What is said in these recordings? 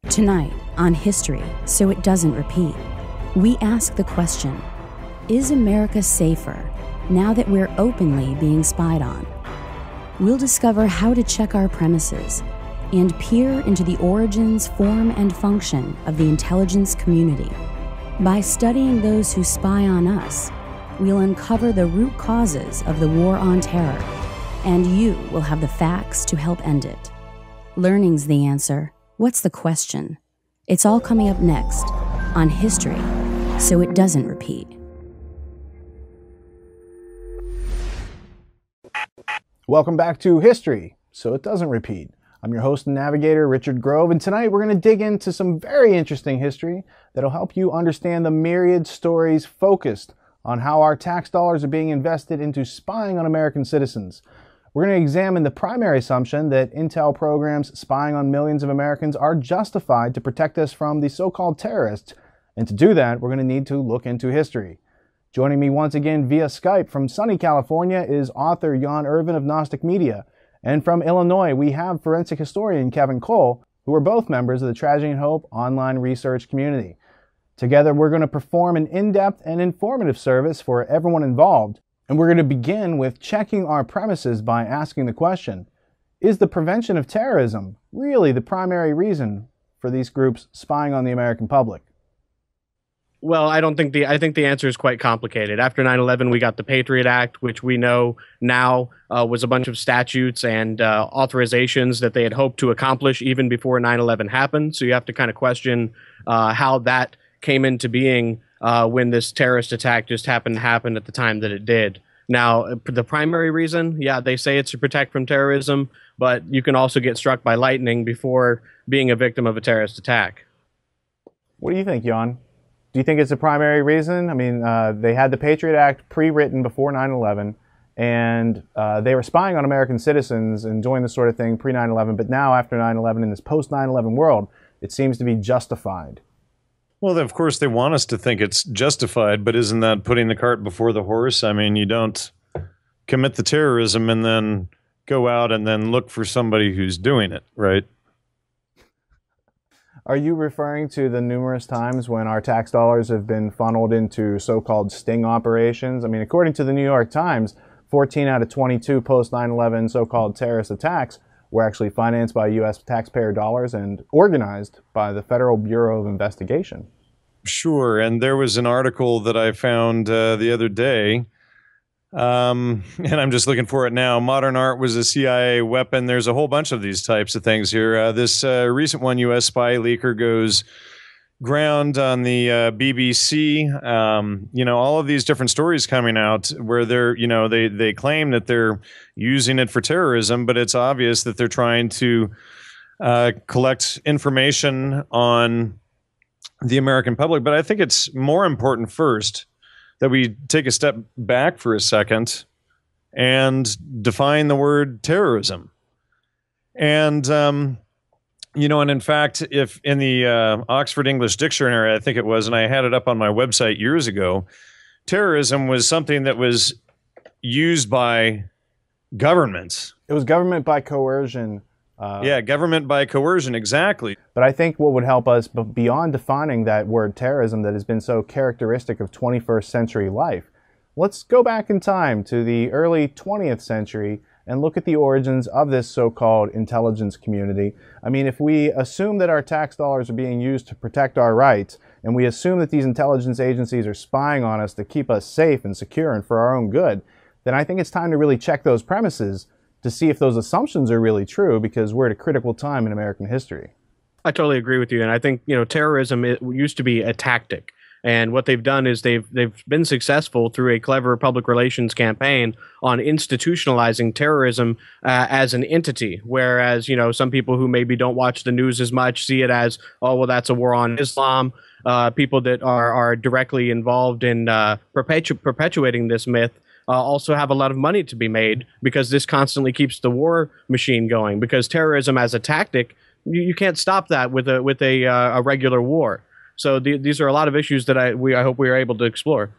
Tonight, on History, so it doesn't repeat, we ask the question, is America safer now that we're openly being spied on? We'll discover how to check our premises and peer into the origins, form, and function of the intelligence community. By studying those who spy on us, we'll uncover the root causes of the war on terror, and you will have the facts to help end it. Learning's the answer. What's the question? It's all coming up next on History, so it doesn't repeat. Welcome back to History, so it doesn't repeat. I'm your host and navigator, Richard Grove, and tonight we're going to dig into some very interesting history that'll help you understand the myriad stories focused on how our tax dollars are being invested into spying on American citizens. We're going to examine the primary assumption that intel programs spying on millions of Americans are justified to protect us from the so-called terrorists, and to do that, we're going to need to look into history. Joining me once again via Skype from sunny California is author Jan Irvin of Gnostic Media, and from Illinois we have forensic historian Kevin Cole, who are both members of the Tragedy and Hope online research community. Together we're going to perform an in-depth and informative service for everyone involved. And we're going to begin with checking our premises by asking the question, is the prevention of terrorism really the primary reason for these groups spying on the American public? Well, I think the answer is quite complicated. After 9/11, we got the Patriot Act, which we know now was a bunch of statutes and authorizations that they had hoped to accomplish even before 9/11 happened. So you have to kind of question how that came into being when this terrorist attack just happened to happen at the time that it did. Now, the primary reason, yeah, they say it's to protect from terrorism, but you can also get struck by lightning before being a victim of a terrorist attack. What do you think, Jan? Do you think it's the primary reason? I mean, they had the Patriot Act pre-written before 9/11, and they were spying on American citizens and doing this sort of thing pre-9/11, but now after 9/11 in this post-9/11 world, it seems to be justified. Well, of course, they want us to think it's justified, but isn't that putting the cart before the horse? I mean, you don't commit the terrorism and then go out and then look for somebody who's doing it, right? Are you referring to the numerous times when our tax dollars have been funneled into so-called sting operations? I mean, according to the New York Times, 14 out of 22 post-9/11 so-called terrorist attacks were actually financed by U.S. taxpayer dollars and organized by the Federal Bureau of Investigation. Sure, and there was an article that I found the other day, and I'm just looking for it now. Modern art was a CIA weapon. There's a whole bunch of these types of things here. This recent one, U.S. spy leaker goes ground on the BBC. You know, all of these different stories coming out where they're, you know, they claim that they're using it for terrorism, but it's obvious that they're trying to collect information on the American public. But I think it's more important first that we take a step back for a second and define the word terrorism. And you know, and in fact, if in the Oxford English Dictionary, I think it was, and I had it up on my website years ago, terrorism was something that was used by governments. It was government by coercion. Yeah, government by coercion, exactly. But I think what would help us, beyond defining that word terrorism that has been so characteristic of 21st century life, let's go back in time to the early 20th century and look at the origins of this so-called intelligence community. I mean, if we assume that our tax dollars are being used to protect our rights, and we assume that these intelligence agencies are spying on us to keep us safe and secure and for our own good, then I think it's time to really check those premises to see if those assumptions are really true, because we're at a critical time in American history. I totally agree with you, and I think, you know, terrorism, it used to be a tactic. And what they've done is they've been successful through a clever public relations campaign on institutionalizing terrorism as an entity. Whereas, you know, some people who maybe don't watch the news as much see it as, oh, well, that's a war on Islam. People that are directly involved in perpetuating this myth also have a lot of money to be made, because this constantly keeps the war machine going. Because terrorism as a tactic, you can't stop that with a regular war. So these are a lot of issues that I hope we are able to explore.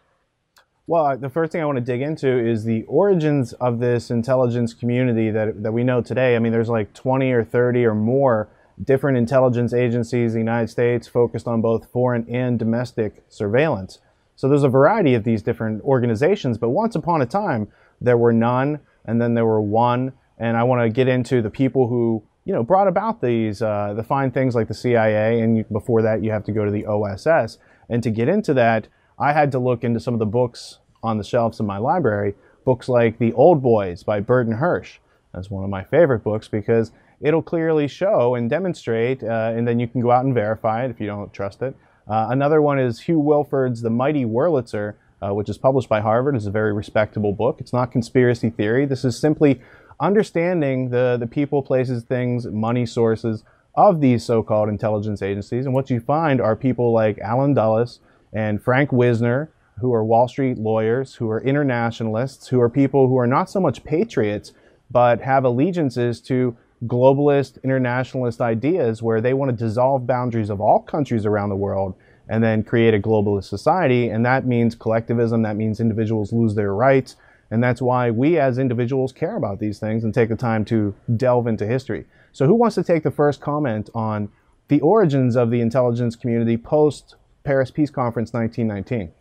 Well, the first thing I want to dig into is the origins of this intelligence community that we know today. I mean, there's like 20 or 30 or more different intelligence agencies in the United States focused on both foreign and domestic surveillance. So there's a variety of these different organizations, but once upon a time, there were none, and then there were one. And I want to get into the people who, brought about these, the fine things like the CIA, and before that, you have to go to the OSS. And to get into that, I had to look into some of the books on the shelves in my library, books like The Old Boys by Burton Hirsch. That's one of my favorite books because it'll clearly show and demonstrate, and then you can go out and verify it if you don't trust it. Another one is Hugh Wilford's The Mighty Wurlitzer, which is published by Harvard. It's a very respectable book. It's not conspiracy theory. This is simply understanding the people, places, things, money sources of these so-called intelligence agencies. And what you find are people like Alan Dulles and Frank Wisner, who are Wall Street lawyers, who are internationalists, who are people who are not so much patriots, but have allegiances to globalist, internationalist ideas where they want to dissolve boundaries of all countries around the world and then create a globalist society. And that means collectivism. That means individuals lose their rights. And that's why we as individuals care about these things and take the time to delve into history. So who wants to take the first comment on the origins of the intelligence community post Paris Peace Conference 1919?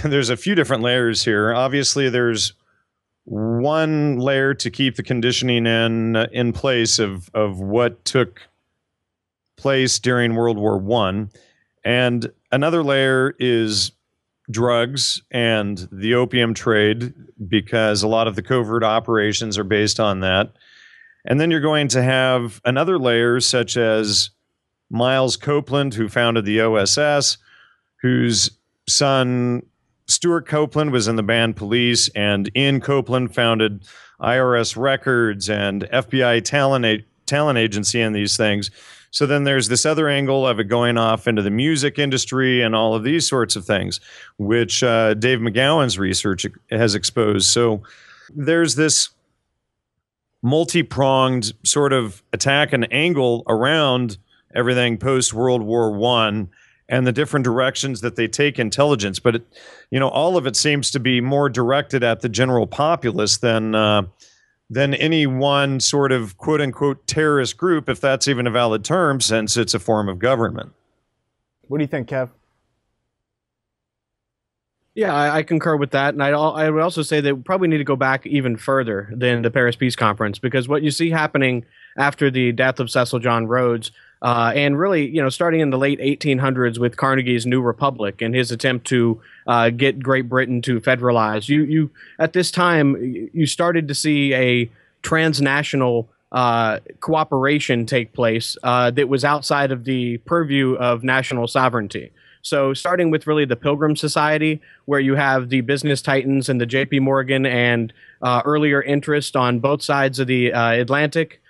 There's a few different layers here. Obviously, there's one layer to keep the conditioning in place of what took place during World War I. And another layer is drugs and the opium trade, because a lot of the covert operations are based on that. And then you're going to have another layer such as Miles Copeland, who founded the OSS, whose son Stuart Copeland was in the band Police, and Ian Copeland founded IRS Records and FBI talent agency and these things. So then there's this other angle of it going off into the music industry and all of these sorts of things, which Dave McGowan's research has exposed. So there's this multi-pronged sort of attack and angle around everything post-World War I and the different directions that they take intelligence. But, all of it seems to be more directed at the general populace than any one sort of quote-unquote terrorist group, if that's even a valid term, since it's a form of government. What do you think, Kev? Yeah, I concur with that. And I would also say that we probably need to go back even further than the Paris Peace Conference, because what you see happening after the death of Cecil John Rhodes, and really, starting in the late 1800s with Carnegie's New Republic and his attempt to get Great Britain to federalize, you at this time, you started to see a transnational cooperation take place that was outside of the purview of national sovereignty. So starting with really the Pilgrim Society, where you have the business titans and the J.P. Morgan and earlier interest on both sides of the Atlantic,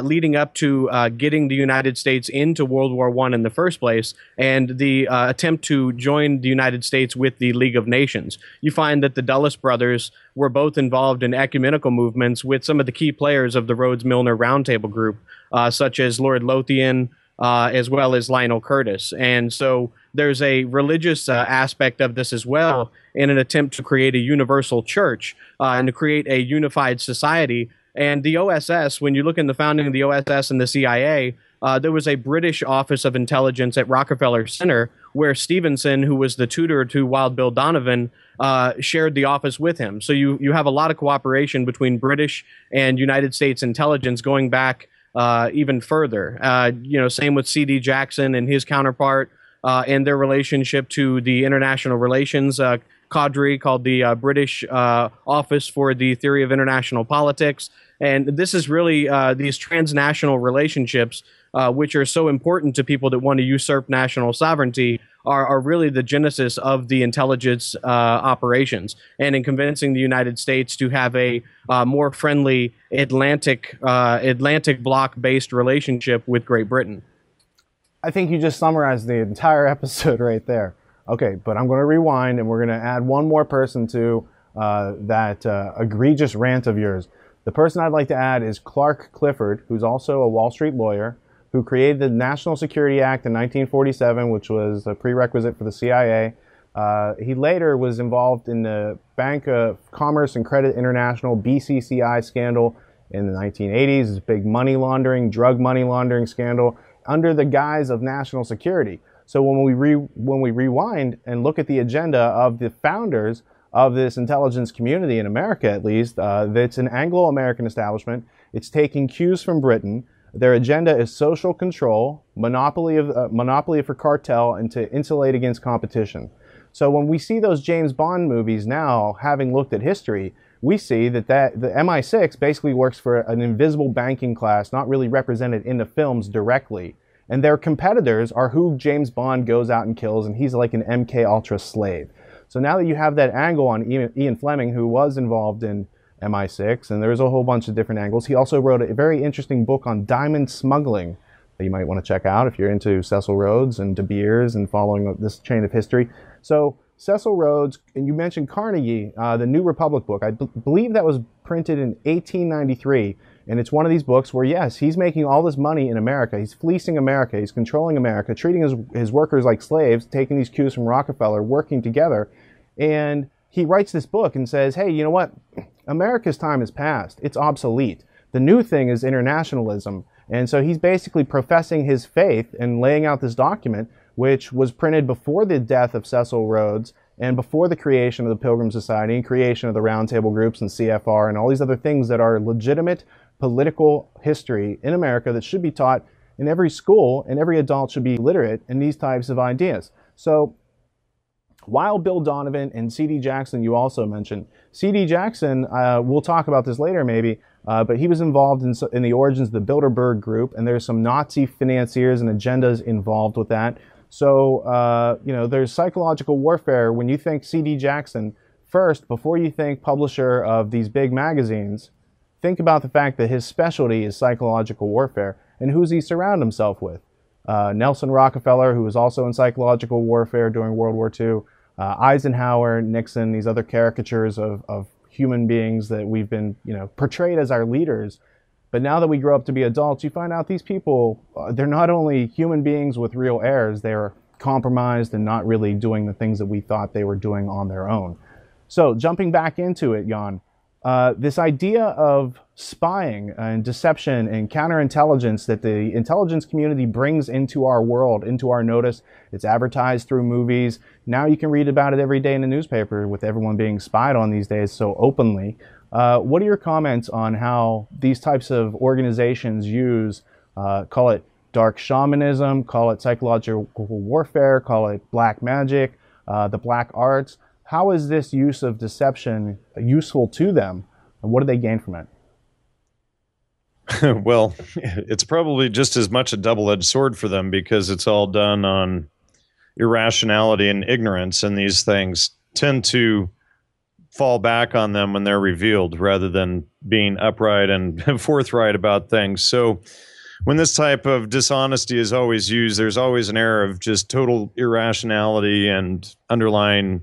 leading up to getting the United States into World War I in the first place, and the attempt to join the United States with the League of Nations. You find that the Dulles brothers were both involved in ecumenical movements with some of the key players of the Rhodes-Milner Roundtable Group, such as Lord Lothian, as well as Lionel Curtis. And so there's a religious aspect of this as well, in an attempt to create a universal church and to create a unified society. And the OSS, when you look in the founding of the OSS and the CIA, there was a British Office of Intelligence at Rockefeller Center where Stevenson, who was the tutor to Wild Bill Donovan, shared the office with him. So you have a lot of cooperation between British and United States intelligence going back even further. Same with C.D. Jackson and his counterpart and their relationship to the international relations cadre called the British Office for the Theory of International Politics. And this is really these transnational relationships, which are so important to people that want to usurp national sovereignty, are really the genesis of the intelligence operations. And in convincing the United States to have a more friendly Atlantic bloc-based relationship with Great Britain. I think you just summarized the entire episode right there. Okay, but I'm going to rewind, and we're going to add one more person to that egregious rant of yours. The person I'd like to add is Clark Clifford, who's also a Wall Street lawyer, who created the National Security Act in 1947, which was a prerequisite for the CIA. He later was involved in the Bank of Commerce and Credit International, BCCI scandal in the 1980s, this big money laundering, drug money laundering scandal under the guise of national security. So when we rewind and look at the agenda of the founders of this intelligence community in America, at least, that's an Anglo-American establishment. It's taking cues from Britain. Their agenda is social control, monopoly for cartel, and to insulate against competition. So when we see those James Bond movies now, having looked at history, we see that the MI6 basically works for an invisible banking class, not really represented in the films directly. And their competitors are who James Bond goes out and kills, and he's like an MK Ultra slave. So now that you have that angle on Ian Fleming, who was involved in MI6, and there's a whole bunch of different angles. He also wrote a very interesting book on diamond smuggling that you might want to check out if you're into Cecil Rhodes and De Beers and following this chain of history. So Cecil Rhodes, and you mentioned Carnegie, the New Republic book. I believe that was printed in 1893, and it's one of these books where, yes, he's making all this money in America. He's fleecing America. He's controlling America, treating his workers like slaves, taking these cues from Rockefeller, working together. And he writes this book and says, hey, you know what? America's time is past. It's obsolete. The new thing is internationalism. And so he's basically professing his faith and laying out this document, which was printed before the death of Cecil Rhodes and before the creation of the Pilgrim Society and creation of the Round Table groups and CFR and all these other things that are legitimate political history in America that should be taught in every school, and every adult should be literate in these types of ideas. So while Bill Donovan and C.D. Jackson, you also mentioned, C.D. Jackson, we'll talk about this later maybe, but he was involved in the origins of the Bilderberg Group, and there's some Nazi financiers and agendas involved with that. So, you know, there's psychological warfare. When you think C.D. Jackson, first, before you think publisher of these big magazines, think about the fact that his specialty is psychological warfare, and who's he surround himself with? Nelson Rockefeller, who was also in psychological warfare during World War II, Eisenhower, Nixon, these other caricatures of human beings that we've been, you know, portrayed as our leaders. But now that we grow up to be adults, you find out these people, they're not only human beings with real errors, they're compromised and not really doing the things that we thought they were doing on their own. So jumping back into it, Jan, this idea of spying and deception and counterintelligence that the intelligence community brings into our world, into our notice, it's advertised through movies. Now you can read about it every day in the newspaper with everyone being spied on these days so openly. What are your comments on how these types of organizations use, call it dark shamanism, call it psychological warfare, call it black magic, the black arts? How is this use of deception useful to them, and what do they gain from it? Well, it's probably just as much a double-edged sword for them, because it's all done on irrationality and ignorance, and these things tend to fall back on them when they're revealed rather than being upright and forthright about things. So when this type of dishonesty is always used, there's always an air of just total irrationality and underlying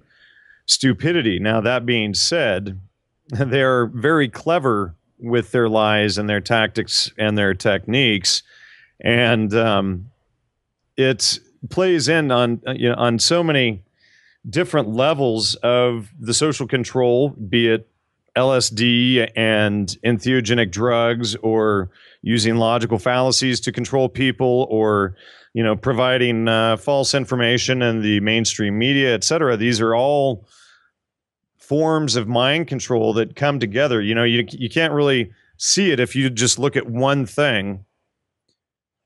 stupidity. Now, that being said, they're very clever with their lies and their tactics and their techniques, and it plays in on, you know, on so many different levels of the social control, be it LSD and entheogenic drugs, or using logical fallacies to control people, or, you know, providing false information in the mainstream media, etc. These are all forms of mind control that come together. You know, you can't really see it if you just look at one thing.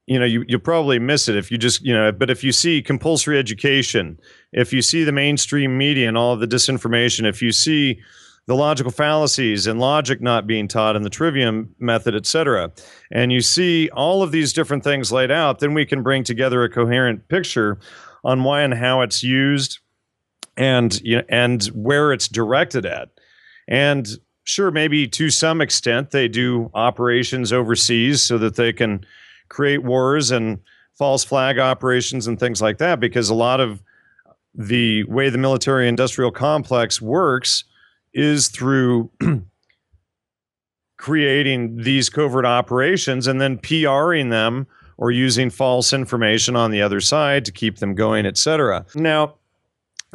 You know, you'll probably miss it if you just, you know, but if you see compulsory education, if you see the mainstream media and all of the disinformation, if you see the logical fallacies and logic not being taught in the trivium method, etc., and you see all of these different things laid out, then we can bring together a coherent picture on why and how it's used, and, you know, and where it's directed at. And sure, maybe to some extent they do operations overseas so that they can create wars and false flag operations and things like that, because a lot of the way the military industrial complex works is through creating these covert operations and then PRing them or using false information on the other side to keep them going, etc. Now,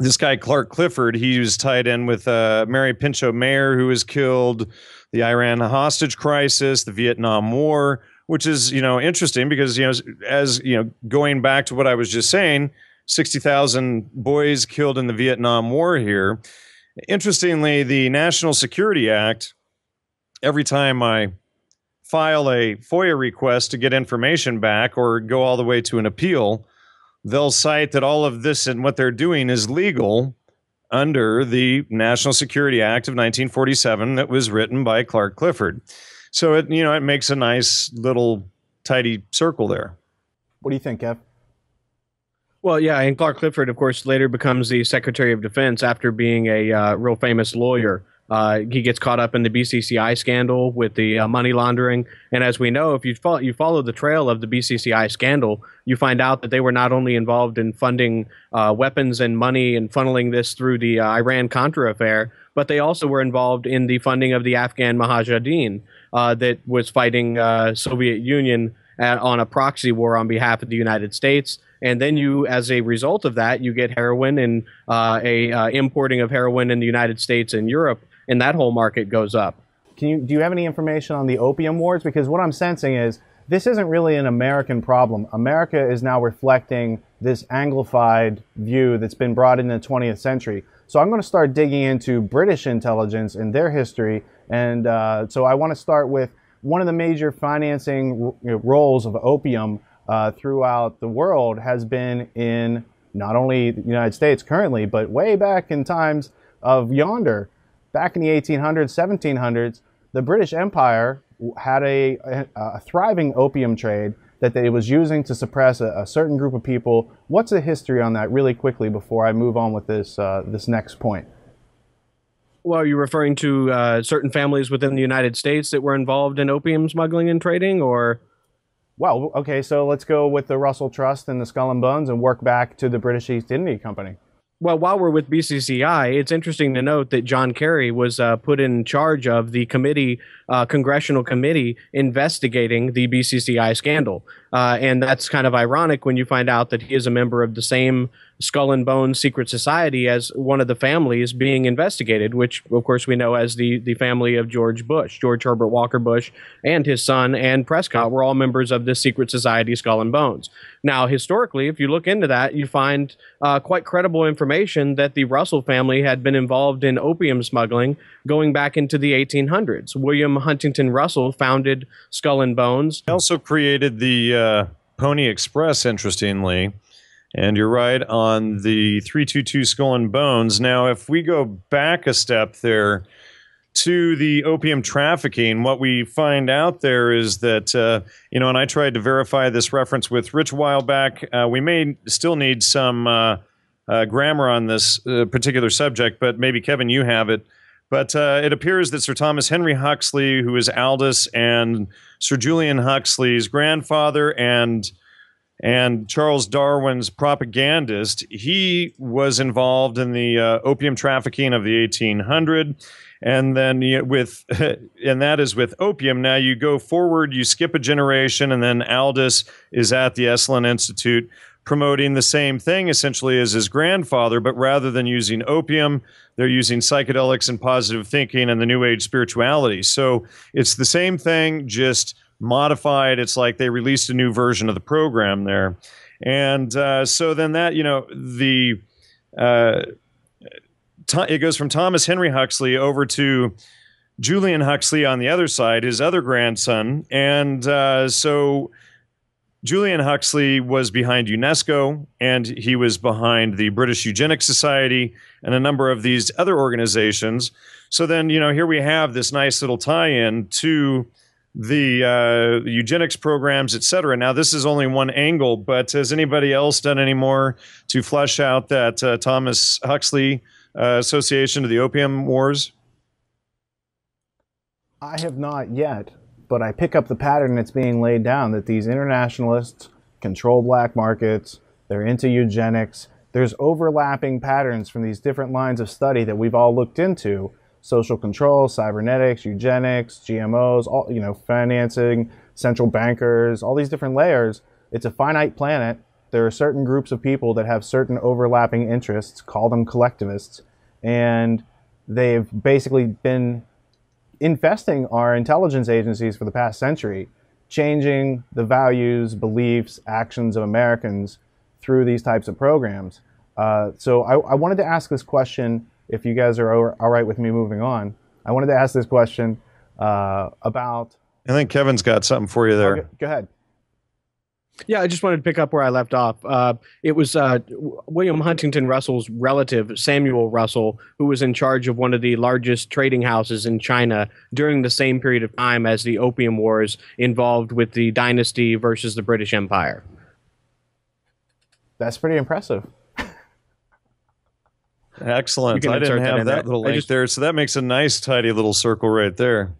this guy, Clark Clifford, he was tied in with Mary Pinchot Mayer, who was killed, the Iran hostage crisis, the Vietnam War, which is, interesting because, as going back to what I was just saying, 60,000 boys killed in the Vietnam War here. Interestingly, the National Security Act, every time I file a FOIA request to get information back or go all the way to an appeal, they'll cite that all of this and what they're doing is legal under the National Security Act of 1947 that was written by Clark Clifford. So it makes a nice little tidy circle there. What do you think, Kev? Well, yeah, and Clark Clifford, of course, later becomes the Secretary of Defense after being a real famous lawyer. He gets caught up in the BCCI scandal with the money laundering. And as we know, if you follow the trail of the BCCI scandal, you find out that they were not only involved in funding weapons and money and funneling this through the Iran-Contra affair, but they also were involved in the funding of the Afghan Mujahideen that was fighting Soviet Union on a proxy war on behalf of the United States. And then you, as a result of that, you get heroin and importing of heroin in the United States and Europe, and that whole market goes up. Do you have any information on the opium wars? Because what I'm sensing is this isn't really an American problem. America is now reflecting this Anglified view that's been brought in the 20th century. So I'm going to start digging into British intelligence and their history. And so I want to start with one of the major financing roles of opium throughout the world has been in not only the United States currently, but way back in times of yonder. Back in the 1800s, 1700s, the British Empire had a thriving opium trade that it was using to suppress a certain group of people. What's the history on that really quickly before I move on with this, this next point? Well, are you referring to certain families within the United States that were involved in opium smuggling and trading, or? Well, okay, so let's go with the Russell Trust and the Skull and Bones and work back to the British East India Company. Well, while we're with BCCI, it's interesting to note that John Kerry was put in charge of the committee, congressional committee investigating the BCCI scandal. And that's kind of ironic when you find out that he is a member of the same Skull and Bones secret society as one of the families being investigated, which, of course, we know as the family of George Bush. George Herbert Walker Bush and his son Ann Prescott were all members of this secret society, Skull and Bones. Now, historically, if you look into that, you find quite credible information that the Russell family had been involved in opium smuggling going back into the 1800s. William Huntington Russell founded Skull and Bones. He also created the Pony Express, interestingly. And you're right on the 322 Skull and Bones. Now, if we go back a step there to the opium trafficking, what we find out there is that, and I tried to verify this reference with Rich a while back. We may still need some grammar on this particular subject, but maybe, Kevin, you have it. But it appears that Sir Thomas Henry Huxley, who is Aldous and Sir Julian Huxley's grandfather and Charles Darwin's propagandist, he was involved in the opium trafficking of the 1800s. And then and that is with opium. Now you go forward, you skip a generation, and then Aldous is at the Esalen Institute promoting the same thing essentially as his grandfather, but rather than using opium, they're using psychedelics and positive thinking and the New Age spirituality. So it's the same thing, just modified. It's like they released a new version of the program there. And so then that, it goes from Thomas Henry Huxley over to Julian Huxley on the other side, his other grandson. And so Julian Huxley was behind UNESCO, and he was behind the British Eugenics Society and a number of these other organizations. So then, here we have this nice little tie-in to the eugenics programs, et cetera. Now, this is only one angle, but has anybody else done any more to flesh out that Thomas Huxley association to the opium wars? I have not yet, but I pick up the pattern that's being laid down, that these internationalists control black markets, they're into eugenics. There's overlapping patterns from these different lines of study that we've all looked into: social control, cybernetics, eugenics, GMOs, all, financing, central bankers, all these different layers. It's a finite planet, there are certain groups of people that have certain overlapping interests, call them collectivists, and they've basically been infesting our intelligence agencies for the past century, changing the values, beliefs, actions of Americans through these types of programs. So I wanted to ask this question, if you guys are all right with me moving on. I wanted to ask this question about... I think Kevin's got something for you there. Okay, go ahead. Yeah, I just wanted to pick up where I left off. It was William Huntington Russell's relative, Samuel Russell, who was in charge of one of the largest trading houses in China during the same period of time as the Opium Wars involved with the dynasty versus the British Empire. That's pretty impressive. Excellent. I didn't have that little link there, so that makes a nice, tidy little circle right there.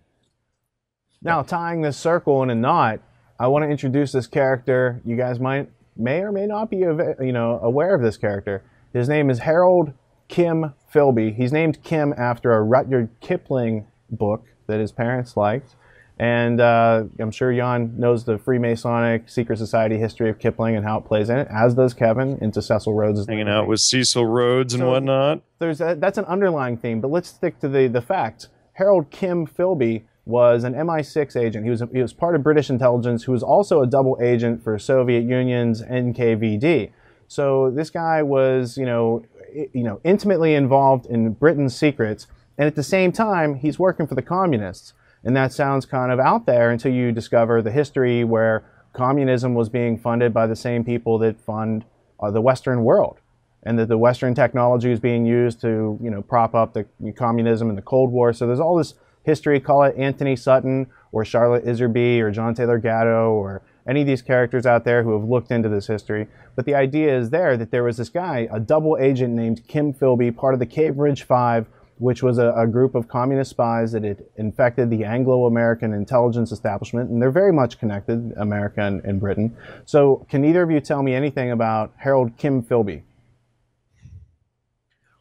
Now, tying this circle in a knot, I want to introduce this character. You guys may or may not be aware of this character. His name is Harold Kim Philby. He's named Kim after a Rudyard Kipling book that his parents liked. And I'm sure Jan knows the Freemasonic secret society history of Kipling and how it plays in it, as does Kevin, into Cecil Rhodes. Hanging out with Cecil Rhodes and whatnot. That's an underlying theme, but let's stick to the facts. Harold Kim Philby was an MI6 agent. He was part of British intelligence, who was also a double agent for Soviet Union's NKVD. So this guy was, intimately involved in Britain's secrets, and at the same time, he's working for the communists. And that sounds kind of out there until you discover the history where communism was being funded by the same people that fund the Western world, and that the Western technology is being used to, prop up the communism in the Cold War. So there's all this history, call it Anthony Sutton or Charlotte Iserby or John Taylor Gatto or any of these characters out there who have looked into this history. But the idea is that there was this guy, a double agent named Kim Philby, part of the Cambridge Five, which was a group of communist spies that had infected the Anglo-American intelligence establishment, and they're very much connected, America and Britain. So can either of you tell me anything about Harold Kim Philby?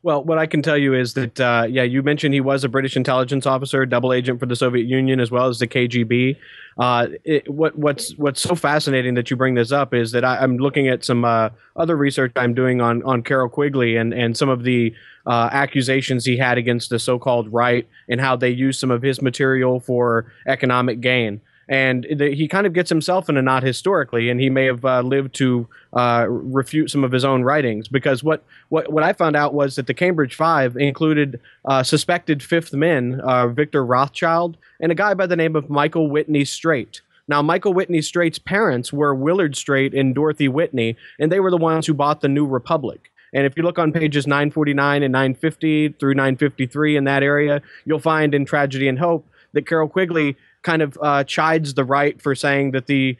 Well, what I can tell you is that, you mentioned he was a British intelligence officer, double agent for the Soviet Union as well as the KGB. What's so fascinating that you bring this up is that I'm looking at some other research I'm doing on Carroll Quigley and some of the accusations he had against the so-called right and how they used some of his material for economic gain. And he kind of gets himself in a knot historically, and he may have lived to refute some of his own writings. Because what I found out was that the Cambridge Five included suspected fifth men, Victor Rothschild, and a guy by the name of Michael Whitney Straight. Now, Michael Whitney Straight's parents were Willard Straight and Dorothy Whitney, and they were the ones who bought the New Republic. And if you look on pages 949 and 950 through 953 in that area, you'll find in Tragedy and Hope that Carroll Quigley kind of chides the right for saying that the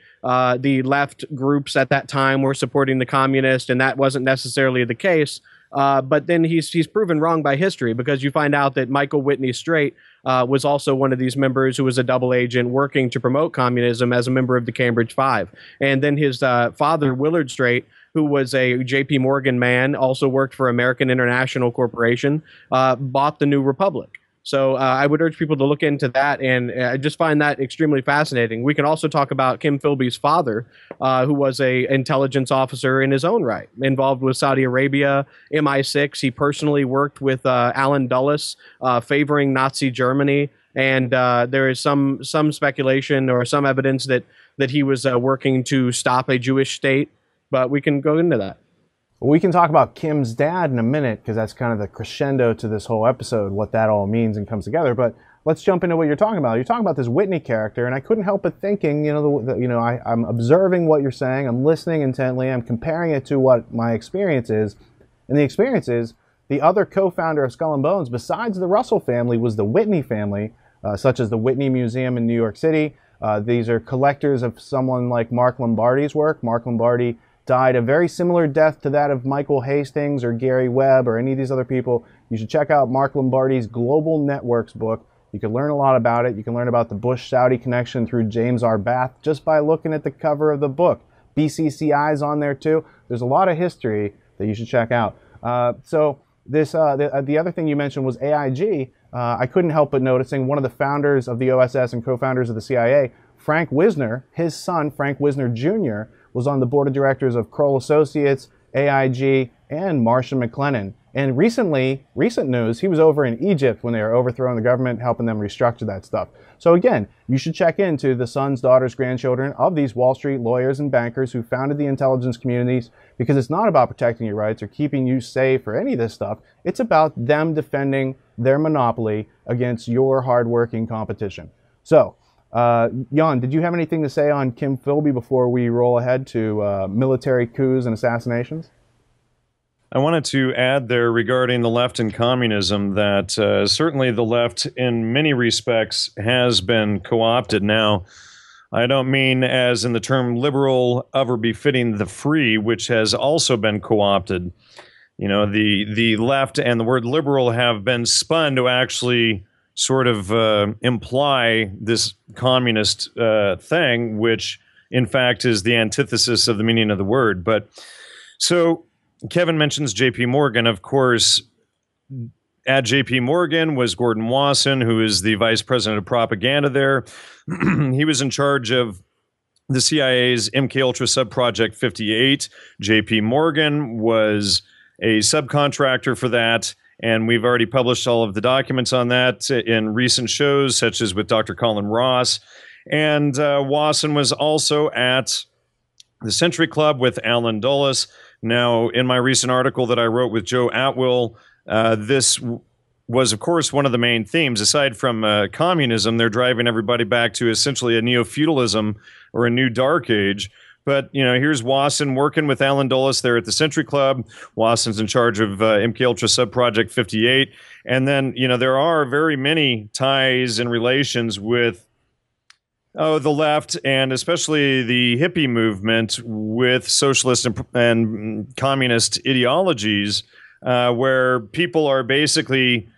left groups at that time were supporting the communists, and that wasn't necessarily the case. But then he's proven wrong by history, because you find out that Michael Whitney Straight was also one of these members who was a double agent working to promote communism as a member of the Cambridge Five. And then his father, Willard Straight, who was a J.P. Morgan man, also worked for American International Corporation, bought the New Republic. So I would urge people to look into that, and I just find that extremely fascinating. We can also talk about Kim Philby's father, who was an intelligence officer in his own right, involved with Saudi Arabia, MI6. He personally worked with Allen Dulles, favoring Nazi Germany, and there is some speculation or some evidence that he was working to stop a Jewish state, but we can go into that. We can talk about Kim's dad in a minute, because that's kind of the crescendo to this whole episode, what that all means and comes together. But let's jump into what you're talking about. You're talking about this Whitney character, and I couldn't help but thinking, I'm observing what you're saying, I'm listening intently, I'm comparing it to what my experience is. And the experience is the other co-founder of Skull and Bones, besides the Russell family, was the Whitney family, such as the Whitney Museum in New York City. These are collectors of someone like Mark Lombardi's work. Mark Lombardi died a very similar death to that of Michael Hastings or Gary Webb or any of these other people. You should check out Mark Lombardi's Global Networks book. You can learn a lot about it. You can learn about the Bush-Saudi connection through James R. Bath just by looking at the cover of the book. BCCI is on there too. There's a lot of history that you should check out. The other thing you mentioned was AIG. I couldn't help but noticing one of the founders of the OSS and co-founders of the CIA, Frank Wisner, his son, Frank Wisner Jr., was on the board of directors of Kroll Associates, AIG, and Marsh & McLennan. And recent news, he was over in Egypt when they were overthrowing the government, helping them restructure that stuff. So again, you should check into the sons, daughters, grandchildren of these Wall Street lawyers and bankers who founded the intelligence communities, because it's not about protecting your rights or keeping you safe or any of this stuff. It's about them defending their monopoly against your hardworking competition. So, Jan, did you have anything to say on Kim Philby before we roll ahead to military coups and assassinations? I wanted to add there regarding the left and communism that certainly the left in many respects has been co-opted. Now, I don't mean as in the term liberal of or befitting the free, which has also been co-opted. You know, the left and the word liberal have been spun to actually sort of imply this communist thing, which in fact is the antithesis of the meaning of the word. But so Kevin mentions J.P. Morgan. Of course, at J.P. Morgan was Gordon Wasson, who is the vice president of propaganda there. He was in charge of the CIA's MKUltra subproject 58. J.P. Morgan was a subcontractor for that, and we've already published all of the documents on that in recent shows, such as with Dr. Colin Ross. And Wasson was also at the Century Club with Alan Dulles. Now, in my recent article that I wrote with Joe Atwill, this was, of course, one of the main themes. Aside from communism, they're driving everybody back to essentially a neo-feudalism or a new dark age. But, you know, here's Wasson working with Alan Dulles there at the Century Club. Wasson's in charge of MKUltra Subproject 58. And then, you know, there are very many ties and relations with the left, and especially the hippie movement, with socialist and communist ideologies, where people are basically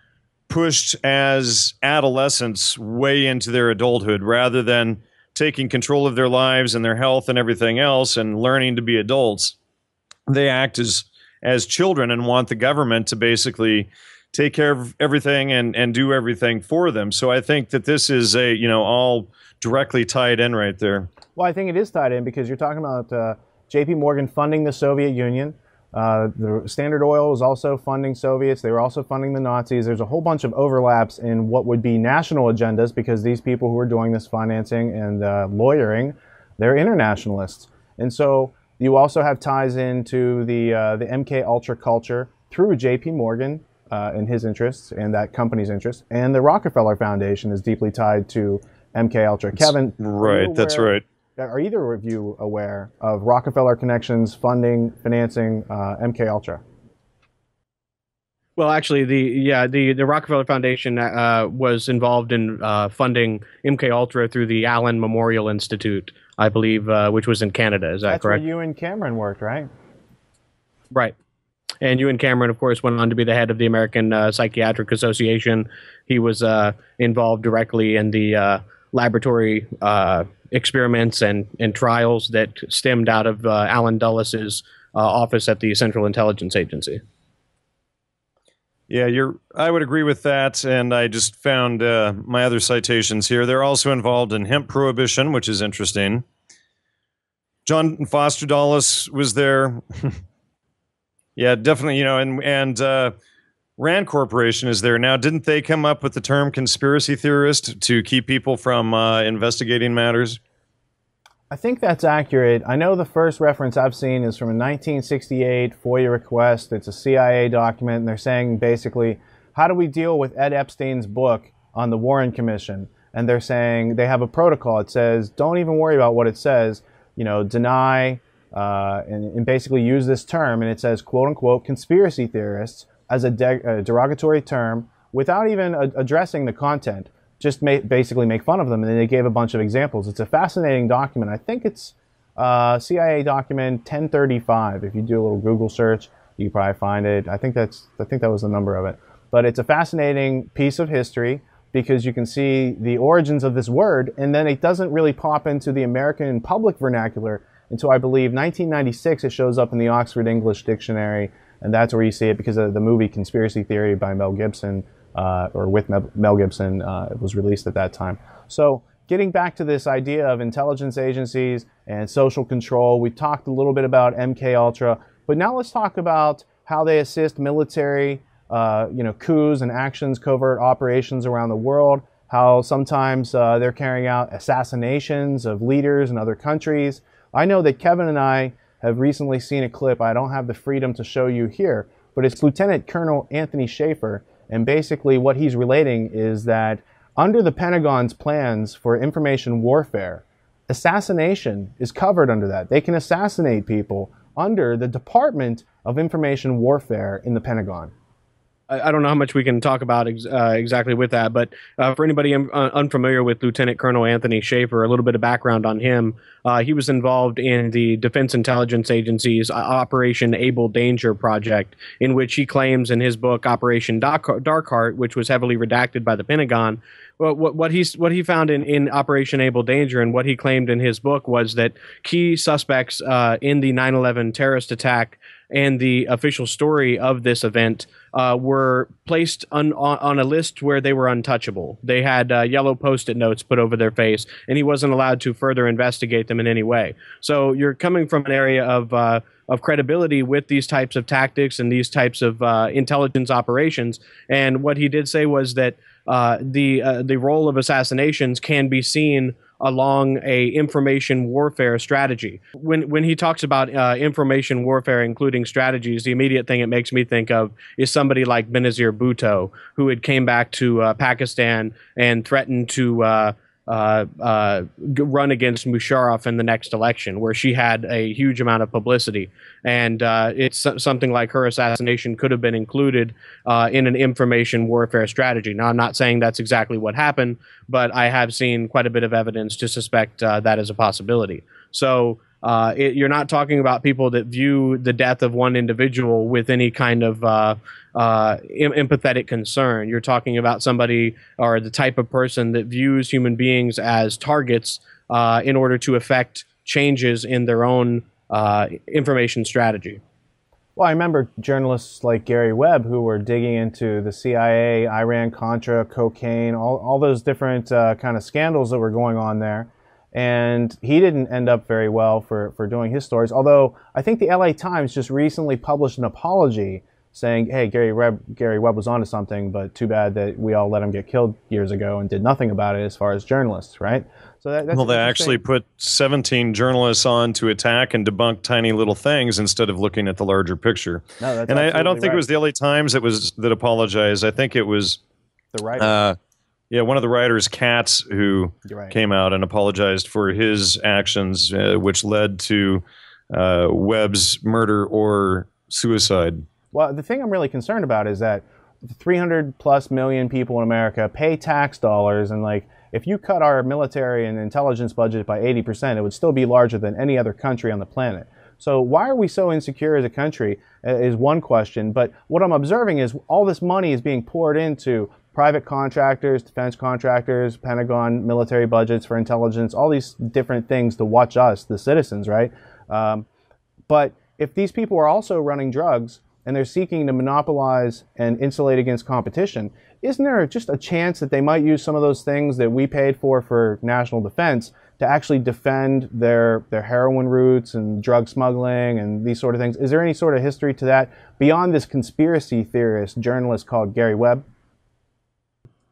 pushed as adolescents way into their adulthood rather than taking control of their lives and their health and everything else and learning to be adults. They act as children and want the government to basically take care of everything and do everything for them. So I think that this is all directly tied in right there. Well, I think it is tied in because you're talking about J.P. Morgan funding the Soviet Union. The Standard Oil was also funding Soviets. They were also funding the Nazis. There's a whole bunch of overlaps in what would be national agendas because these people who are doing this financing and lawyering, they're internationalists. And so you also have ties into the MK Ultra culture through J.P. Morgan and his interests and that company's interests. And the Rockefeller Foundation is deeply tied to MK Ultra. Kevin, right, that's right. Are either of you aware of Rockefeller connections, funding, financing MK Ultra? Well, actually, the Rockefeller Foundation was involved in funding MK Ultra through the Allen Memorial Institute, I believe, which was in Canada. Is that correct? That's where you and Cameron worked, right? Right. And Ewan Cameron, of course, went on to be the head of the American Psychiatric Association. He was involved directly in the laboratory experiments and trials that stemmed out of Alan Dulles' office at the Central Intelligence Agency. Yeah, I would agree with that, and I just found my other citations here. They're also involved in hemp prohibition, which is interesting. John Foster Dulles was there. Yeah, definitely, and Rand Corporation is there now. Didn't they come up with the term conspiracy theorist to keep people from investigating matters? I think that's accurate. I know the first reference I've seen is from a 1968 FOIA request. It's a CIA document, and they're saying basically, how do we deal with Ed Epstein's book on the Warren Commission? And they're saying they have a protocol. It says, don't even worry about what it says, deny, and basically use this term, and it says, quote unquote, conspiracy theorists as a derogatory term without even addressing the content, just basically make fun of them. And then they gave a bunch of examples. It's a fascinating document. I think it's CIA document 1035. If you do a little Google search, you can probably find it. I think that was the number of it. But it's a fascinating piece of history because you can see the origins of this word, and then it doesn't really pop into the American public vernacular until I believe 1996. It shows up in the Oxford English Dictionary, and that's where you see it because of the movie Conspiracy Theory by Mel Gibson, or with Mel Gibson, it was released at that time. So getting back to this idea of intelligence agencies and social control, we talked a little bit about MK Ultra, but now let's talk about how they assist military, coups and actions, covert operations around the world. How sometimes they're carrying out assassinations of leaders in other countries. I know that Kevin and I have recently seen a clip. I don't have the freedom to show you here, but it's Lieutenant Colonel Anthony Schaefer, and basically what he's relating is that under the Pentagon's plans for information warfare, assassination is covered under that. They can assassinate people under the Department of Information Warfare in the Pentagon. I don't know how much we can talk about exactly with that, but for anybody unfamiliar with Lieutenant Colonel Anthony Schaefer, a little bit of background on him. He was involved in the Defense Intelligence Agency's Operation Able Danger project, in which he claims in his book Operation Darkheart, which was heavily redacted by the Pentagon. Well, what he found in Operation Able Danger and what he claimed in his book was that key suspects in the 9/11 terrorist attack and the official story of this event were placed on a list where they were untouchable. They had yellow Post-it notes put over their face, and he wasn't allowed to further investigate them in any way. So you're coming from an area of credibility with these types of tactics and these types of intelligence operations. And what he did say was that the role of assassinations can be seen along a information warfare strategy. When he talks about information warfare, including strategies, the immediate thing it makes me think of is somebody like Benazir Bhutto, who had came back to Pakistan and threatened to run against Musharraf in the next election, where she had a huge amount of publicity. And it's something like her assassination could have been included in an information warfare strategy. Now, I'm not saying that's exactly what happened, but I have seen quite a bit of evidence to suspect that is a possibility. So you're not talking about people that view the death of one individual with any kind of empathetic concern. You're talking about somebody or the type of person that views human beings as targets in order to affect changes in their own information strategy. Well, I remember journalists like Gary Webb who were digging into the CIA, Iran-Contra, cocaine, all those different kind of scandals that were going on there. And he didn't end up very well for doing his stories. Although I think the LA Times just recently published an apology saying, hey, Gary Webb was onto something, but too bad that we all let him get killed years ago and did nothing about it as far as journalists, right? So that's well, they actually put 17 journalists on to attack and debunk tiny little things instead of looking at the larger picture. No, that's and I don't think right. it was the LA Times that apologized. I think it was the writer. One of the writers, Katz, who right. came out and apologized for his actions, which led to Webb's murder or suicide. Well, the thing I'm really concerned about is that 300+ million people in America pay tax dollars, and like if you cut our military and intelligence budget by 80%, it would still be larger than any other country on the planet. So why are we so insecure as a country is one question. But what I'm observing is all this money is being poured into private contractors, defense contractors, Pentagon, military budgets for intelligence, all these different things to watch us, the citizens, right? But if these people are also running drugs and they're seeking to monopolize and insulate against competition, isn't there just a chance that they might use some of those things that we paid for national defense to actually defend their heroin routes and drug smuggling and these sort of things? Is there any sort of history to that beyond this conspiracy theorist journalist called Gary Webb?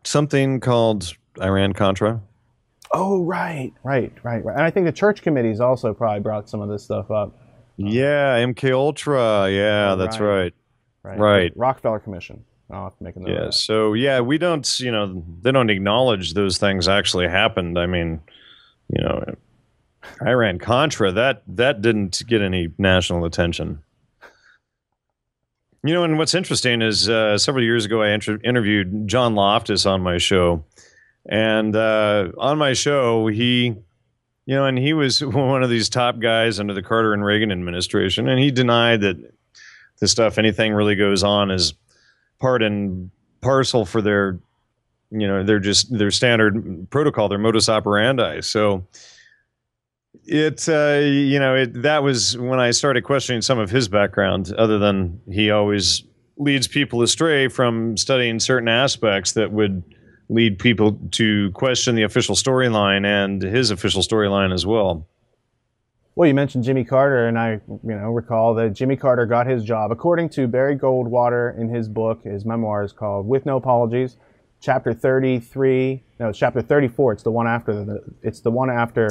Something called Iran-Contra. Oh, right. And I think the church committees also probably brought some of this stuff up. Yeah, MK Ultra. Yeah, that's right. Rockefeller Commission. I'll have to make a note of that. So yeah, we don't, they don't acknowledge those things actually happened. I mean, Iran-Contra, that didn't get any national attention. And what's interesting is several years ago, I interviewed John Loftus on my show. And on my show, he was one of these top guys under the Carter and Reagan administration. And he denied that this stuff, anything really goes on, is part and parcel for their standard protocol, their modus operandi. So that was when I started questioning some of his background, other than he always leads people astray from studying certain aspects that would lead people to question the official storyline and his official storyline as well. Well, you mentioned Jimmy Carter, and I recall that Jimmy Carter got his job, according to Barry Goldwater in his book, his memoirs called With No Apologies, chapter 33, no, it's chapter 34, it's the one after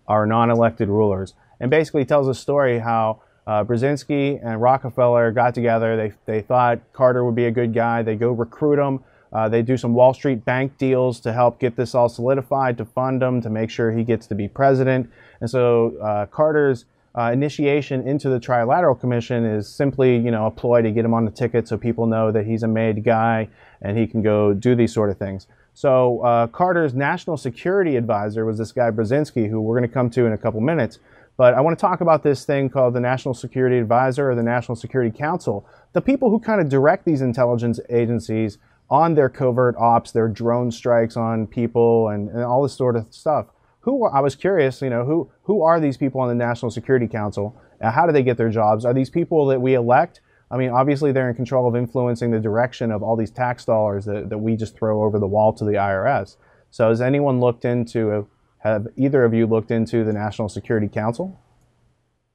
our non-elected rulers. And basically tells a story how Brzezinski and Rockefeller got together. They thought Carter would be a good guy. They go recruit him. They do some Wall Street bank deals to help get this all solidified, to fund him, to make sure he gets to be president. And so Carter's initiation into the Trilateral Commission is simply, a ploy to get him on the ticket so people know that he's a made guy and he can go do these sort of things. So Carter's national security advisor was this guy Brzezinski, who we're going to come to in a couple minutes. But I want to talk about this thing called the National Security Advisor or the National Security Council, the people who kind of direct these intelligence agencies on their covert ops, their drone strikes on people and all this sort of stuff. I was curious, who are these people on the National Security Council? How do they get their jobs? Are these people that we elect? I mean, obviously they're in control of influencing the direction of all these tax dollars that we just throw over the wall to the IRS. So has anyone have either of you looked into the National Security Council?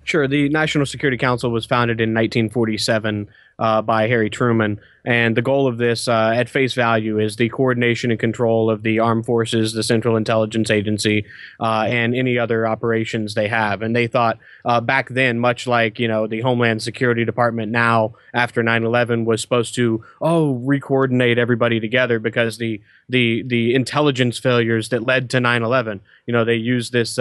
Sure. The National Security Council was founded in 1947 by Harry Truman. And the goal of this, at face value, is the coordination and control of the armed forces, the Central Intelligence Agency, and any other operations they have. And they thought back then, much like, the Homeland Security Department now after 9/11 was supposed to, re-coordinate everybody together because the intelligence failures that led to 9/11, they used this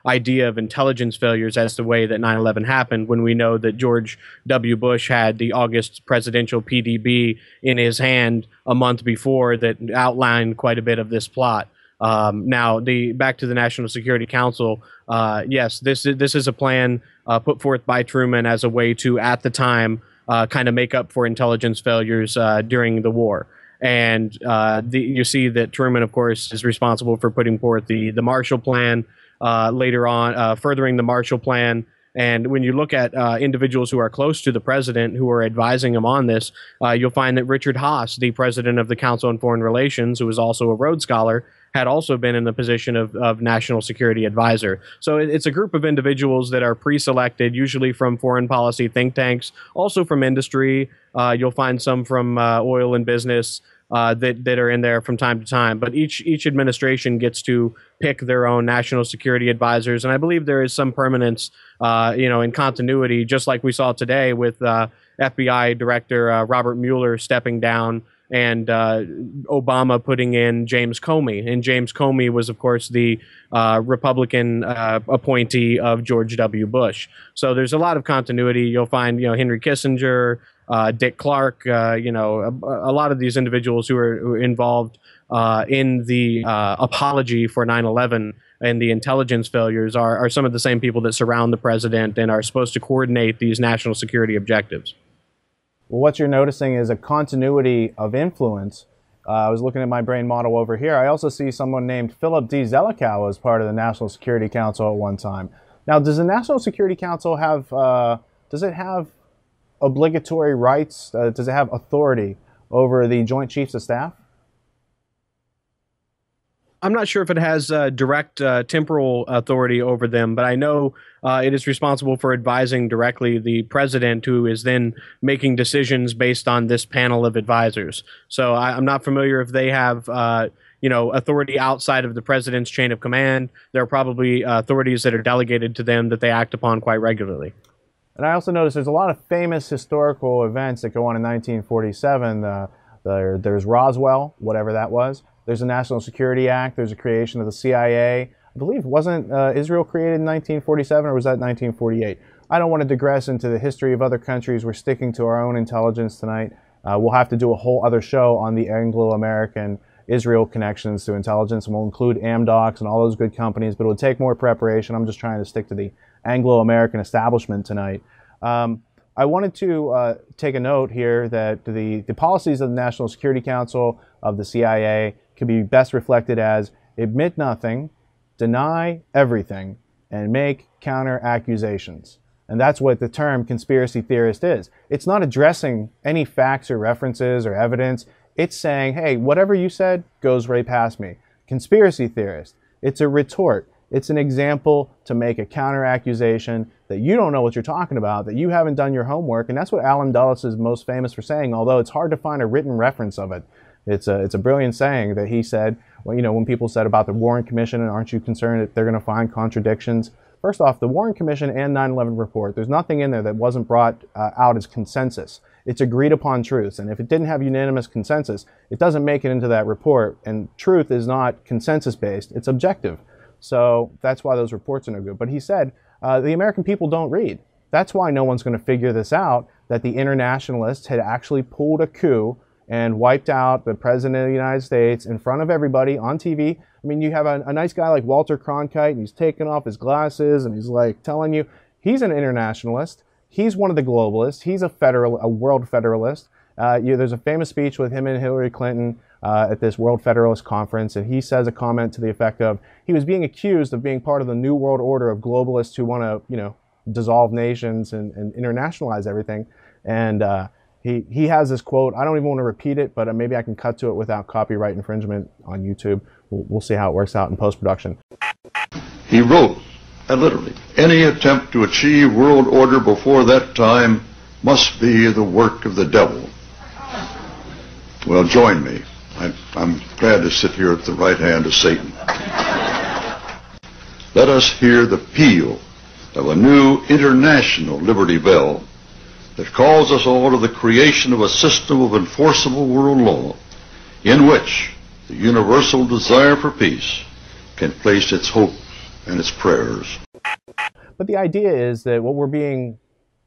idea of intelligence failures as the way that 9/11 happened, when we know that George W. Bush had the August presidential PDB in his hand a month before that outlined quite a bit of this plot. Now, back to the National Security Council. Yes, this is a plan put forth by Truman as a way to, at the time, kind of make up for intelligence failures during the war. And you see that Truman, of course, is responsible for putting forth the Marshall Plan, later on furthering the Marshall Plan. And when you look at individuals who are close to the president who are advising him on this, you'll find that Richard Haas, the president of the Council on Foreign Relations, who is also a Rhodes Scholar, had also been in the position of national security advisor. So it's a group of individuals that are pre-selected, usually from foreign policy think tanks, also from industry. You'll find some from oil and business that are in there from time to time. But each administration gets to pick their own national security advisors, and I believe there is some permanence, in continuity, just like we saw today with FBI Director Robert Mueller stepping down and Obama putting in James Comey. And James Comey was, of course, the Republican appointee of George W. Bush. So there's a lot of continuity. You'll find, Henry Kissinger, Dick Clark, a lot of these individuals who are involved in the apology for 9/11 and the intelligence failures are some of the same people that surround the president and are supposed to coordinate these national security objectives. Well, what you're noticing is a continuity of influence. I was looking at my brain model over here. I also see someone named Philip D. Zelikow as part of the National Security Council at one time. Now, does the National Security Council have, does it have obligatory rights? Does it have authority over the Joint Chiefs of Staff? I'm not sure if it has direct temporal authority over them, but I know it is responsible for advising directly the president, who is then making decisions based on this panel of advisors. So I'm not familiar if they have authority outside of the president's chain of command. There are probably authorities that are delegated to them that they act upon quite regularly. And I also noticed there's a lot of famous historical events that go on in 1947. There's Roswell, whatever that was. There's the National Security Act. There's the creation of the CIA. I believe, wasn't Israel created in 1947, or was that 1948? I don't want to digress into the history of other countries. We're sticking to our own intelligence tonight. We'll have to do a whole other show on the Anglo-American Israel connections to intelligence, and we'll include Amdocs and all those good companies, but it would take more preparation. I'm just trying to stick to the Anglo-American establishment tonight. I wanted to take a note here that the policies of the National Security Council, of the CIA, can be best reflected as admit nothing, deny everything, and make counter accusations. And that's what the term conspiracy theorist is. It's not addressing any facts or references or evidence. It's saying, hey, whatever you said goes right past me. Conspiracy theorist, it's a retort. It's an example to make a counter accusation that you don't know what you're talking about, that you haven't done your homework. And that's what Alan Dulles is most famous for saying, although it's hard to find a written reference of it. It's a brilliant saying that he said, well, you know, when people said about the Warren Commission, and aren't you concerned that they're going to find contradictions? First off, the Warren Commission and 9/11 report, there's nothing in there that wasn't brought out as consensus. It's agreed upon truths. And if it didn't have unanimous consensus, it doesn't make it into that report. And truth is not consensus-based, it's objective. So that's why those reports are no good. But he said, the American people don't read. That's why no one's going to figure this out, that the internationalists had actually pulled a coup and wiped out the president of the United States in front of everybody on TV. I mean, you have a nice guy like Walter Cronkite, and he's taking off his glasses, and he's like telling you he's an internationalist. He's one of the globalists. He's a world federalist. There's a famous speech with him and Hillary Clinton at this World Federalist Conference, and he says a comment to the effect of, he was being accused of being part of the New World Order of globalists who want to, you know, dissolve nations and internationalize everything. And he has this quote. I don't even want to repeat it, but maybe I can cut to it without copyright infringement on YouTube. We'll see how it works out in post-production. He wrote, literally, any attempt to achieve world order before that time must be the work of the devil. Well, join me. I'm glad to sit here at the right hand of Satan. Let us hear the peal of a new international liberty bell that calls us all to the creation of a system of enforceable world law in which the universal desire for peace can place its hopes and its prayers. But the idea is that what we're being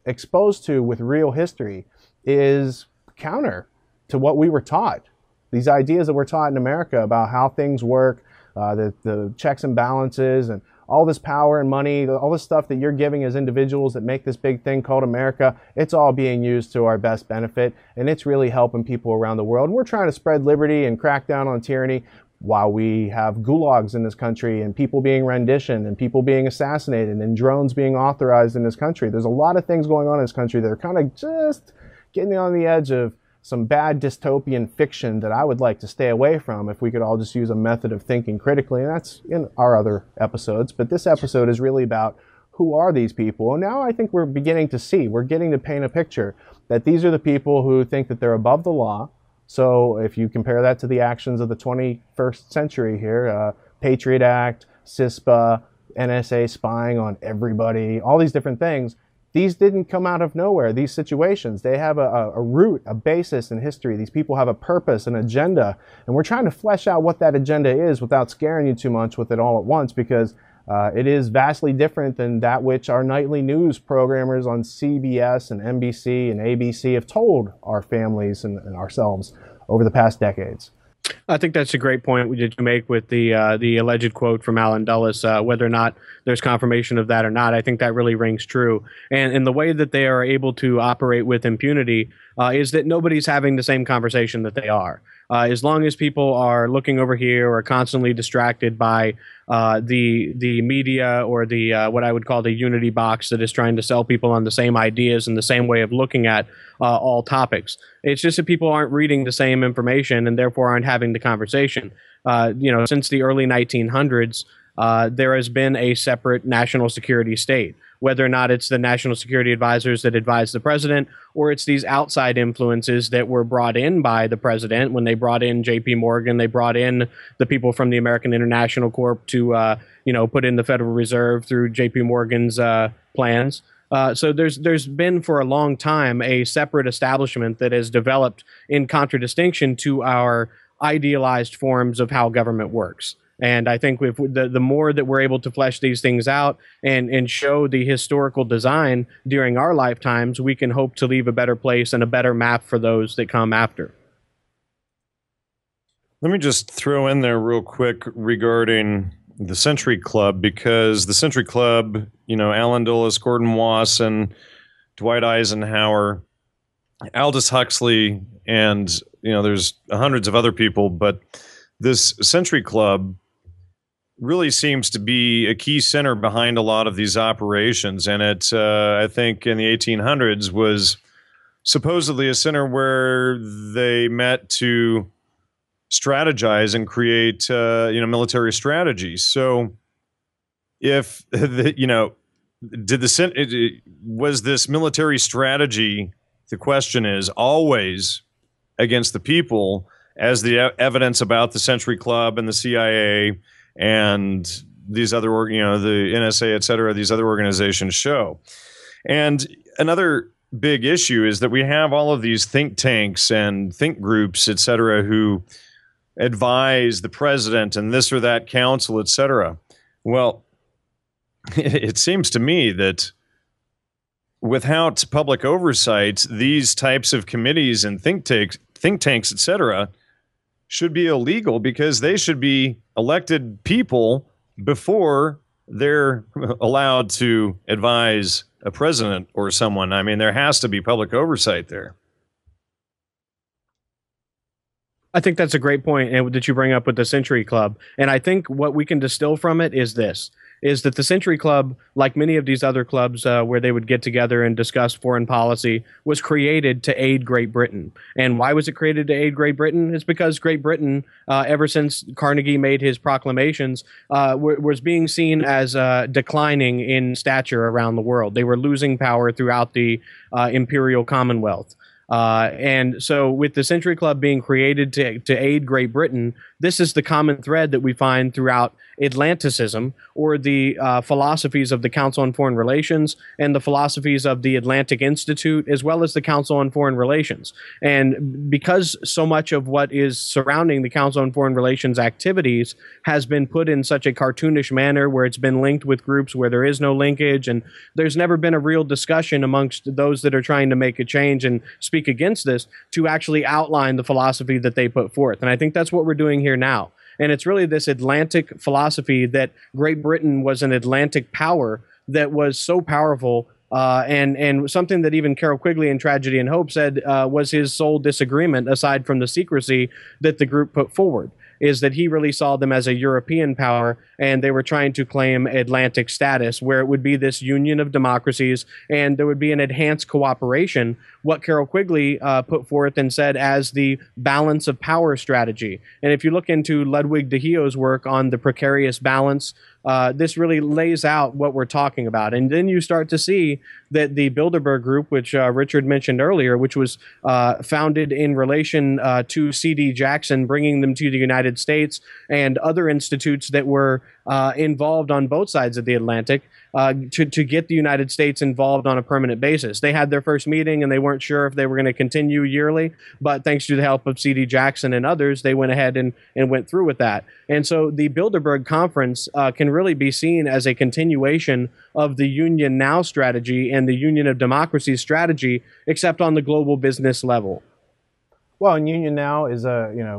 exposed to with real history is counter to what we were taught. These ideas that we're taught in America about how things work, the checks and balances, and all this power and money, all this stuff that you're giving as individuals that make this big thing called America, it's all being used to our best benefit, and it's really helping people around the world. And we're trying to spread liberty and crack down on tyranny while we have gulags in this country and people being renditioned and people being assassinated and drones being authorized in this country. There's a lot of things going on in this country that are kind of just getting on the edge of some bad dystopian fiction that I would like to stay away from if we could all just use a method of thinking critically. And that's in our other episodes. But this episode is really about who are these people. And now I think we're beginning to see, we're getting to paint a picture that these are the people who think that they're above the law. So if you compare that to the actions of the 21st century here, Patriot Act, CISPA, NSA spying on everybody, all these different things, these didn't come out of nowhere, these situations. They have a root, a basis in history. These people have a purpose, an agenda, and we're trying to flesh out what that agenda is without scaring you too much with it all at once, because it is vastly different than that which our nightly news programmers on CBS and NBC and ABC have told our families and ourselves over the past decades. I think that's a great point that you make with the alleged quote from Alan Dulles, whether or not there's confirmation of that or not. I think that really rings true. And the way that they are able to operate with impunity is that nobody's having the same conversation that they are. As long as people are looking over here or constantly distracted by the media or the what I would call the unity box that is trying to sell people on the same ideas and the same way of looking at all topics. It's just that people aren't reading the same information and therefore aren't having the conversation. Since the early 1900s, there has been a separate national security state, whether or not it's the national security advisors that advise the president, or it's these outside influences that were brought in by the president. When they brought in J.P. Morgan, they brought in the people from the American International Corp to, put in the Federal Reserve through J.P. Morgan's plans. So there's been for a long time a separate establishment that has developed in contradistinction to our idealized forms of how government works. And I think if the more that we're able to flesh these things out and show the historical design during our lifetimes, we can hope to leave a better place and a better map for those that come after. Let me just throw in there real quick regarding the Century Club, because the Century Club, Alan Dulles, Gordon Wasson, Dwight Eisenhower, Aldous Huxley, and, there's hundreds of other people, but this Century Club really seems to be a key center behind a lot of these operations. And it, I think in the 1800s, was supposedly a center where they met to strategize and create, military strategies. So, if was this military strategy? The question is always against the people, as the evidence about the Century Club and the CIA and these other, the NSA, et cetera, these other organizations show. And another big issue is that we have all of these think tanks and think groups, et cetera, who advise the president and this or that council, et cetera. Well, it seems to me that without public oversight, these types of committees and think tanks, et cetera, should be illegal, because they should be elected people before they're allowed to advise a president or someone. I mean, there has to be public oversight there. I think that's a great point, and that you bring up with the Century Club. And I think what we can distill from it is this, is that the Century Club, like many of these other clubs where they would get together and discuss foreign policy, was created to aid Great Britain. And why was it created to aid Great Britain? It's because Great Britain, ever since Carnegie made his proclamations, was being seen as declining in stature around the world. They were losing power throughout the imperial commonwealth. And so with the Century Club being created to aid Great Britain, this is the common thread that we find throughout Atlanticism, or the philosophies of the Council on Foreign Relations and the philosophies of the Atlantic Institute, as well as the Council on Foreign Relations. And because so much of what is surrounding the Council on Foreign Relations activities has been put in such a cartoonish manner, where it's been linked with groups where there is no linkage, and there's never been a real discussion amongst those that are trying to make a change and speak against this, to actually outline the philosophy that they put forth. And I think that's what we're doing here now. And it's really this Atlantic philosophy that Great Britain was an Atlantic power that was so powerful, and something that even Carroll Quigley in Tragedy and Hope said was his sole disagreement, aside from the secrecy that the group put forward, is that he really saw them as a European power, and they were trying to claim Atlantic status, where it would be this union of democracies and there would be an enhanced cooperation, what Carroll Quigley put forth and said as the balance of power strategy. And if you look into Ludwig de Hio's work on the precarious balance, this really lays out what we're talking about. And then you start to see that the Bilderberg Group, which Richard mentioned earlier, which was founded in relation to C.D. Jackson, bringing them to the United States, and other institutes that were involved on both sides of the Atlantic, to get the United States involved on a permanent basis. They had their first meeting and they weren't sure if they were going to continue yearly, but thanks to the help of C.D. Jackson and others, they went ahead and went through with that. And so the Bilderberg Conference can really be seen as a continuation of the Union Now strategy and the Union of Democracy strategy, except on the global business level. Well, and Union Now is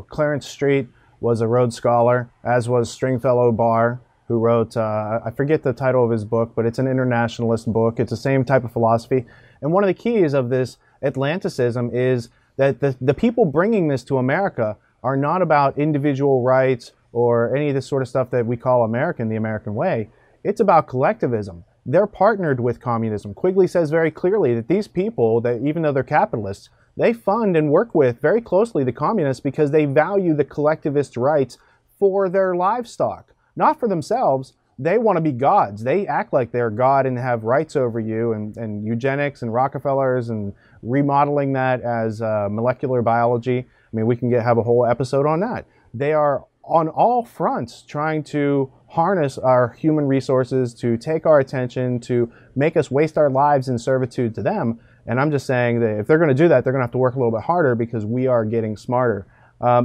Clarence Street was a Rhodes Scholar, as was Stringfellow Barr, who wrote, I forget the title of his book, but it's an internationalist book. It's the same type of philosophy. And one of the keys of this Atlanticism is that the people bringing this to America are not about individual rights or any of this sort of stuff that we call American, the American way. It's about collectivism. They're partnered with communism. Quigley says very clearly that these people, that even though they're capitalists, they fund and work with very closely the communists because they value the collectivist rights for their livestock. Not for themselves. They want to be gods. They act like they're God and have rights over you, and eugenics and Rockefellers and remodeling that as molecular biology. I mean, we can have a whole episode on that. They are on all fronts trying to harness our human resources, to take our attention, to make us waste our lives in servitude to them. And I'm just saying that if they're going to do that, they're going to have to work a little bit harder, because we are getting smarter.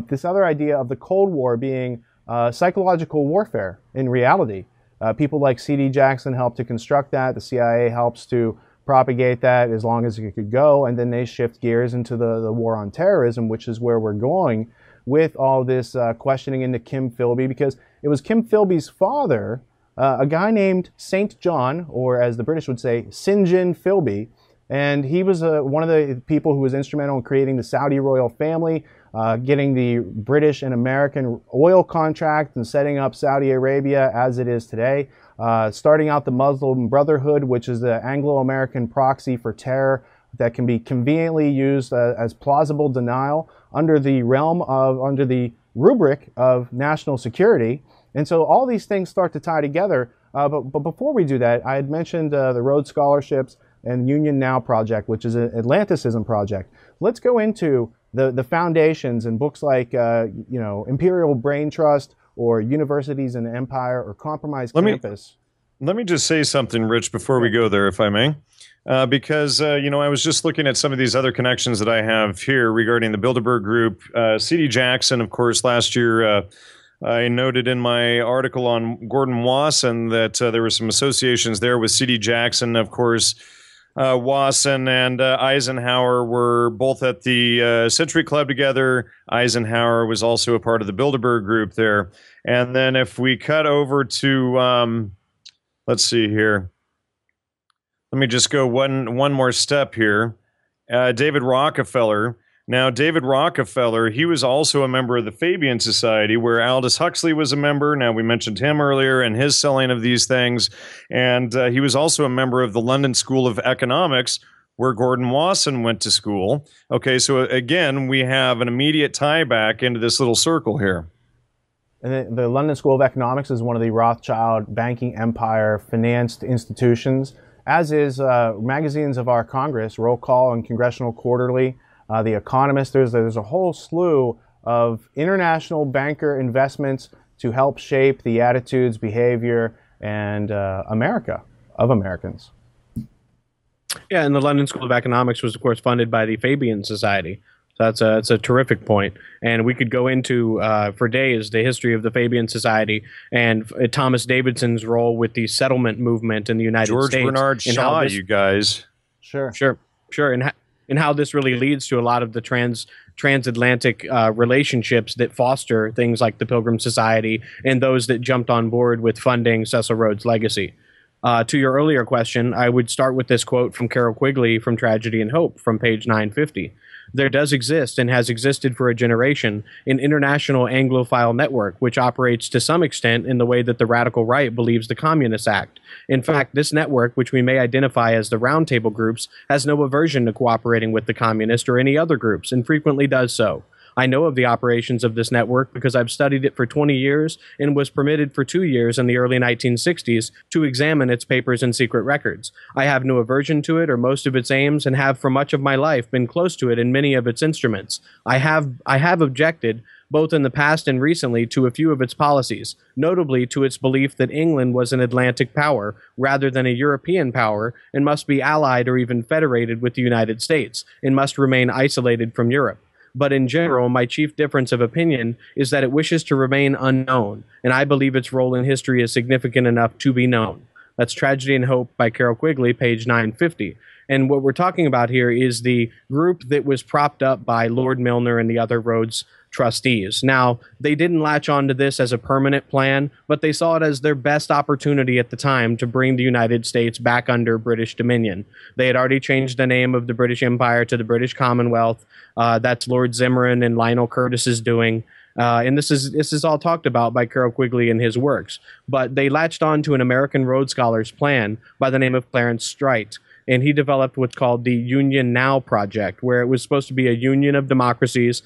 This other idea of the Cold War being psychological warfare in reality. People like C.D. Jackson helped to construct that. The CIA helps to propagate that as long as it could go. And then they shift gears into the war on terrorism, which is where we're going with all this questioning into Kim Philby, because it was Kim Philby's father, a guy named St. John, or as the British would say, St. John Philby. And he was one of the people who was instrumental in creating the Saudi royal family, getting the British and American oil contract and setting up Saudi Arabia as it is today, starting out the Muslim Brotherhood, which is the Anglo-American proxy for terror, that can be conveniently used as plausible denial under the under the rubric of national security. And so all these things start to tie together. But before we do that, I had mentioned the Rhodes Scholarships and Union Now project, which is an Atlanticism project. Let's go into the foundations and books like Imperial Brain Trust or Universities in Empire or Compromised Campus. Let me just say something, Rich, before we go there, if I may. Because, I was just looking at some of these other connections that I have here regarding the Bilderberg Group. C.D. Jackson, of course, last year, I noted in my article on Gordon Wasson that there were some associations there with C.D. Jackson. Of course, Wasson and Eisenhower were both at the Century Club together. Eisenhower was also a part of the Bilderberg Group there. And then if we cut over to, let's see here. Let me just go one more step here. David Rockefeller. Now, David Rockefeller, he was also a member of the Fabian Society, where Aldous Huxley was a member. Now, we mentioned him earlier and his selling of these things. And he was also a member of the London School of Economics, where Gordon Wasson went to school. Okay, so again, we have an immediate tie back into this little circle here. And the London School of Economics is one of the Rothschild banking empire financed institutions, as is magazines of our Congress, Roll Call and Congressional Quarterly. The Economist, there's a whole slew of international banker investments to help shape the attitudes, behavior, and Americans. Yeah, and the London School of Economics was, of course, funded by the Fabian Society. So that's a terrific point. And we could go into, for days, the history of the Fabian Society and Thomas Davidson's role with the settlement movement in the United States. George Bernard Shaw, you guys. Sure. And how this really leads to a lot of the transatlantic relationships that foster things like the Pilgrim Society and those that jumped on board with funding Cecil Rhodes' legacy. To your earlier question, I would start with this quote from Carol Quigley from Tragedy and Hope from page 950. There does exist and has existed for a generation an international Anglophile network which operates to some extent in the way that the radical right believes the communists act. In fact, this network, which we may identify as the roundtable groups, has no aversion to cooperating with the communists or any other groups, and frequently does so. I know of the operations of this network because I've studied it for 20 years and was permitted for 2 years in the early 1960s to examine its papers and secret records. I have no aversion to it or most of its aims and have for much of my life been close to it in many of its instruments. I have objected, both in the past and recently, to a few of its policies, notably to its belief that England was an Atlantic power rather than a European power and must be allied or even federated with the United States and must remain isolated from Europe. But in general, my chief difference of opinion is that it wishes to remain unknown, and I believe its role in history is significant enough to be known. That's Tragedy and Hope by Carol Quigley, page 950. And what we're talking about here is the group that was propped up by Lord Milner and the other Rhodes trustees. Now, they didn't latch onto this as a permanent plan, but they saw it as their best opportunity at the time to bring the United States back under British dominion. They had already changed the name of the British Empire to the British Commonwealth. That's Lord Zimmerman and Lionel Curtis's doing. And this is all talked about by Carol Quigley in his works. But they latched on to an American Rhodes Scholars plan by the name of Clarence Strite. And he developed what's called the Union Now project, where it was supposed to be a union of democracies,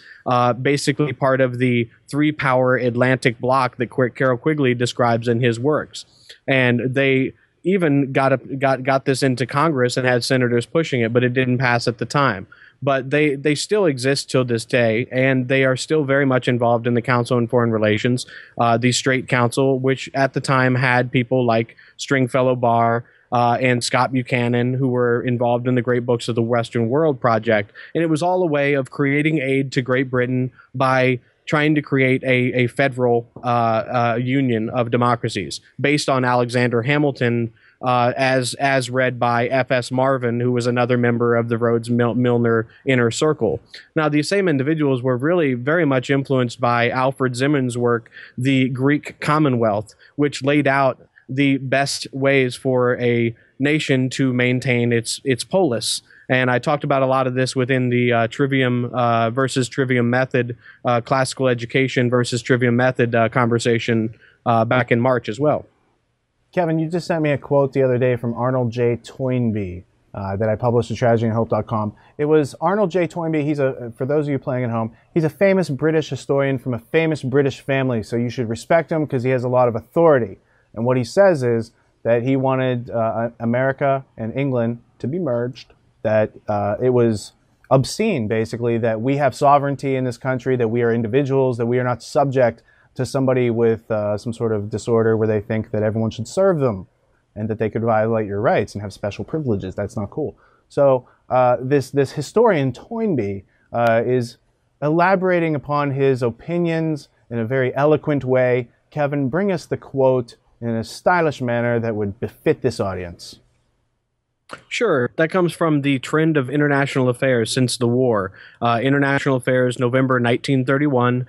basically part of the three-power Atlantic bloc that Carol Quigley describes in his works. And they even got this into Congress and had senators pushing it, but it didn't pass at the time. But they still exist till this day, and they are still very much involved in the Council on Foreign Relations, the Straight Council, which at the time had people like Stringfellow Barr, and Scott Buchanan, who were involved in the Great Books of the Western World project. And it was all a way of creating aid to Great Britain by trying to create a federal union of democracies based on Alexander Hamilton, as read by F.S. Marvin, who was another member of the Rhodes-Milner Inner Circle. Now, these same individuals were really very much influenced by Alfred Zimmern's work, The Greek Commonwealth, which laid out the best ways for a nation to maintain its polis. And I talked about a lot of this within the trivium versus trivium method, classical education versus trivium method conversation back in March as well. Kevin, you just sent me a quote the other day from Arnold J. Toynbee. that I published at TragedyandHope.com. It was Arnold J. Toynbee. He's for those of you playing at home, he's a famous British historian from a famous British family, so you should respect him because he has a lot of authority. And what he says is that he wanted America and England to be merged, that it was obscene, basically, that we have sovereignty in this country, that we are individuals, that we are not subject to somebody with some sort of disorder where they think that everyone should serve them and that they could violate your rights and have special privileges. That's not cool. So this historian Toynbee is elaborating upon his opinions in a very eloquent way. Kevin, bring us the quote in a stylish manner that would befit this audience. Sure. That comes from the Trend of International Affairs Since the War. International Affairs, November 1931,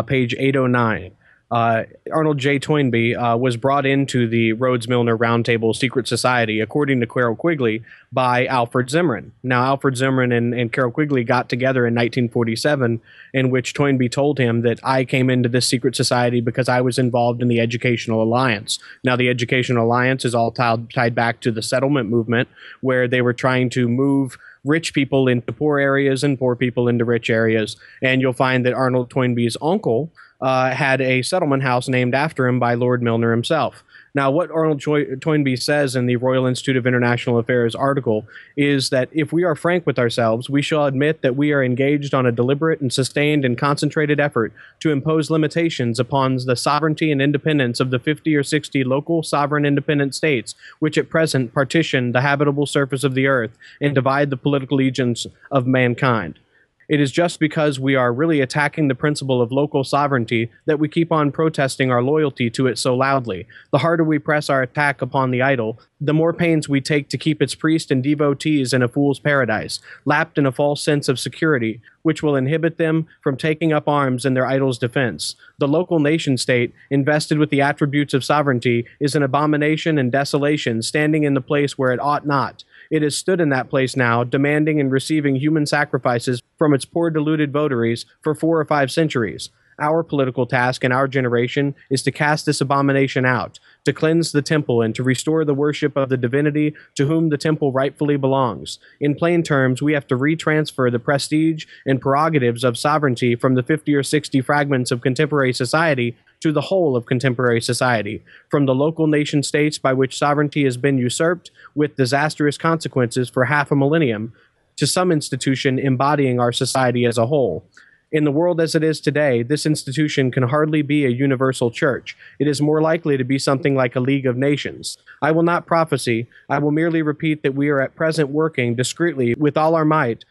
page 809. Arnold J. Toynbee was brought into the Rhodes-Milner Roundtable Secret Society, according to Carroll Quigley, by Alfred Zimmerman. Now, Alfred Zimmerman and Carroll Quigley got together in 1947, in which Toynbee told him that I came into this secret society because I was involved in the Educational Alliance. Now, the Educational Alliance is all tied back to the settlement movement, where they were trying to move rich people into poor areas and poor people into rich areas. And you'll find that Arnold Toynbee's uncle had a settlement house named after him by Lord Milner himself. Now, what Arnold Toynbee says in the Royal Institute of International Affairs article is that if we are frank with ourselves, we shall admit that we are engaged on a deliberate and sustained and concentrated effort to impose limitations upon the sovereignty and independence of the 50 or 60 local sovereign independent states, which at present partition the habitable surface of the earth and divide the political allegiance of mankind. It is just because we are really attacking the principle of local sovereignty that we keep on protesting our loyalty to it so loudly. The harder we press our attack upon the idol, the more pains we take to keep its priests and devotees in a fool's paradise, lapped in a false sense of security, which will inhibit them from taking up arms in their idol's defense. The local nation-state, invested with the attributes of sovereignty, is an abomination and desolation, standing in the place where it ought not. It has stood in that place now, demanding and receiving human sacrifices from its poor deluded votaries for 4 or 5 centuries. Our political task in our generation is to cast this abomination out, to cleanse the temple and to restore the worship of the divinity to whom the temple rightfully belongs. In plain terms, we have to retransfer the prestige and prerogatives of sovereignty from the 50 or 60 fragments of contemporary society to the whole of contemporary society, from the local nation states by which sovereignty has been usurped with disastrous consequences for half a millennium, to some institution embodying our society as a whole. In the world as it is today, this institution can hardly be a universal church. It is more likely to be something like a League of Nations. I will not prophesy. I will merely repeat that we are at present working discreetly with all our might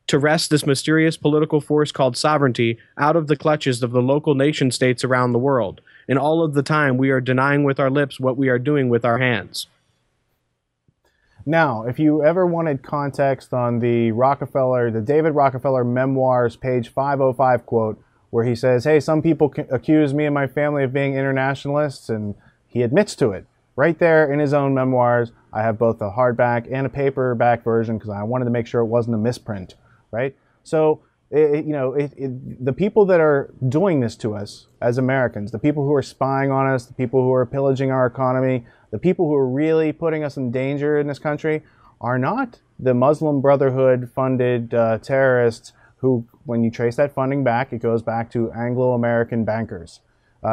to wrest this mysterious political force called sovereignty out of the clutches of the local nation states around the world. And all of the time we are denying with our lips what we are doing with our hands. Now, if you ever wanted context on the David Rockefeller memoirs, page 505 quote, where he says, hey, some people accuse me and my family of being internationalists, and he admits to it. Right there in his own memoirs, I have both a hardback and a paperback version because I wanted to make sure it wasn't a misprint, right? So, the people that are doing this to us as Americans, the people who are spying on us, the people who are pillaging our economy, the people who are really putting us in danger in this country are not the Muslim Brotherhood-funded terrorists who, when you trace that funding back, it goes back to Anglo-American bankers.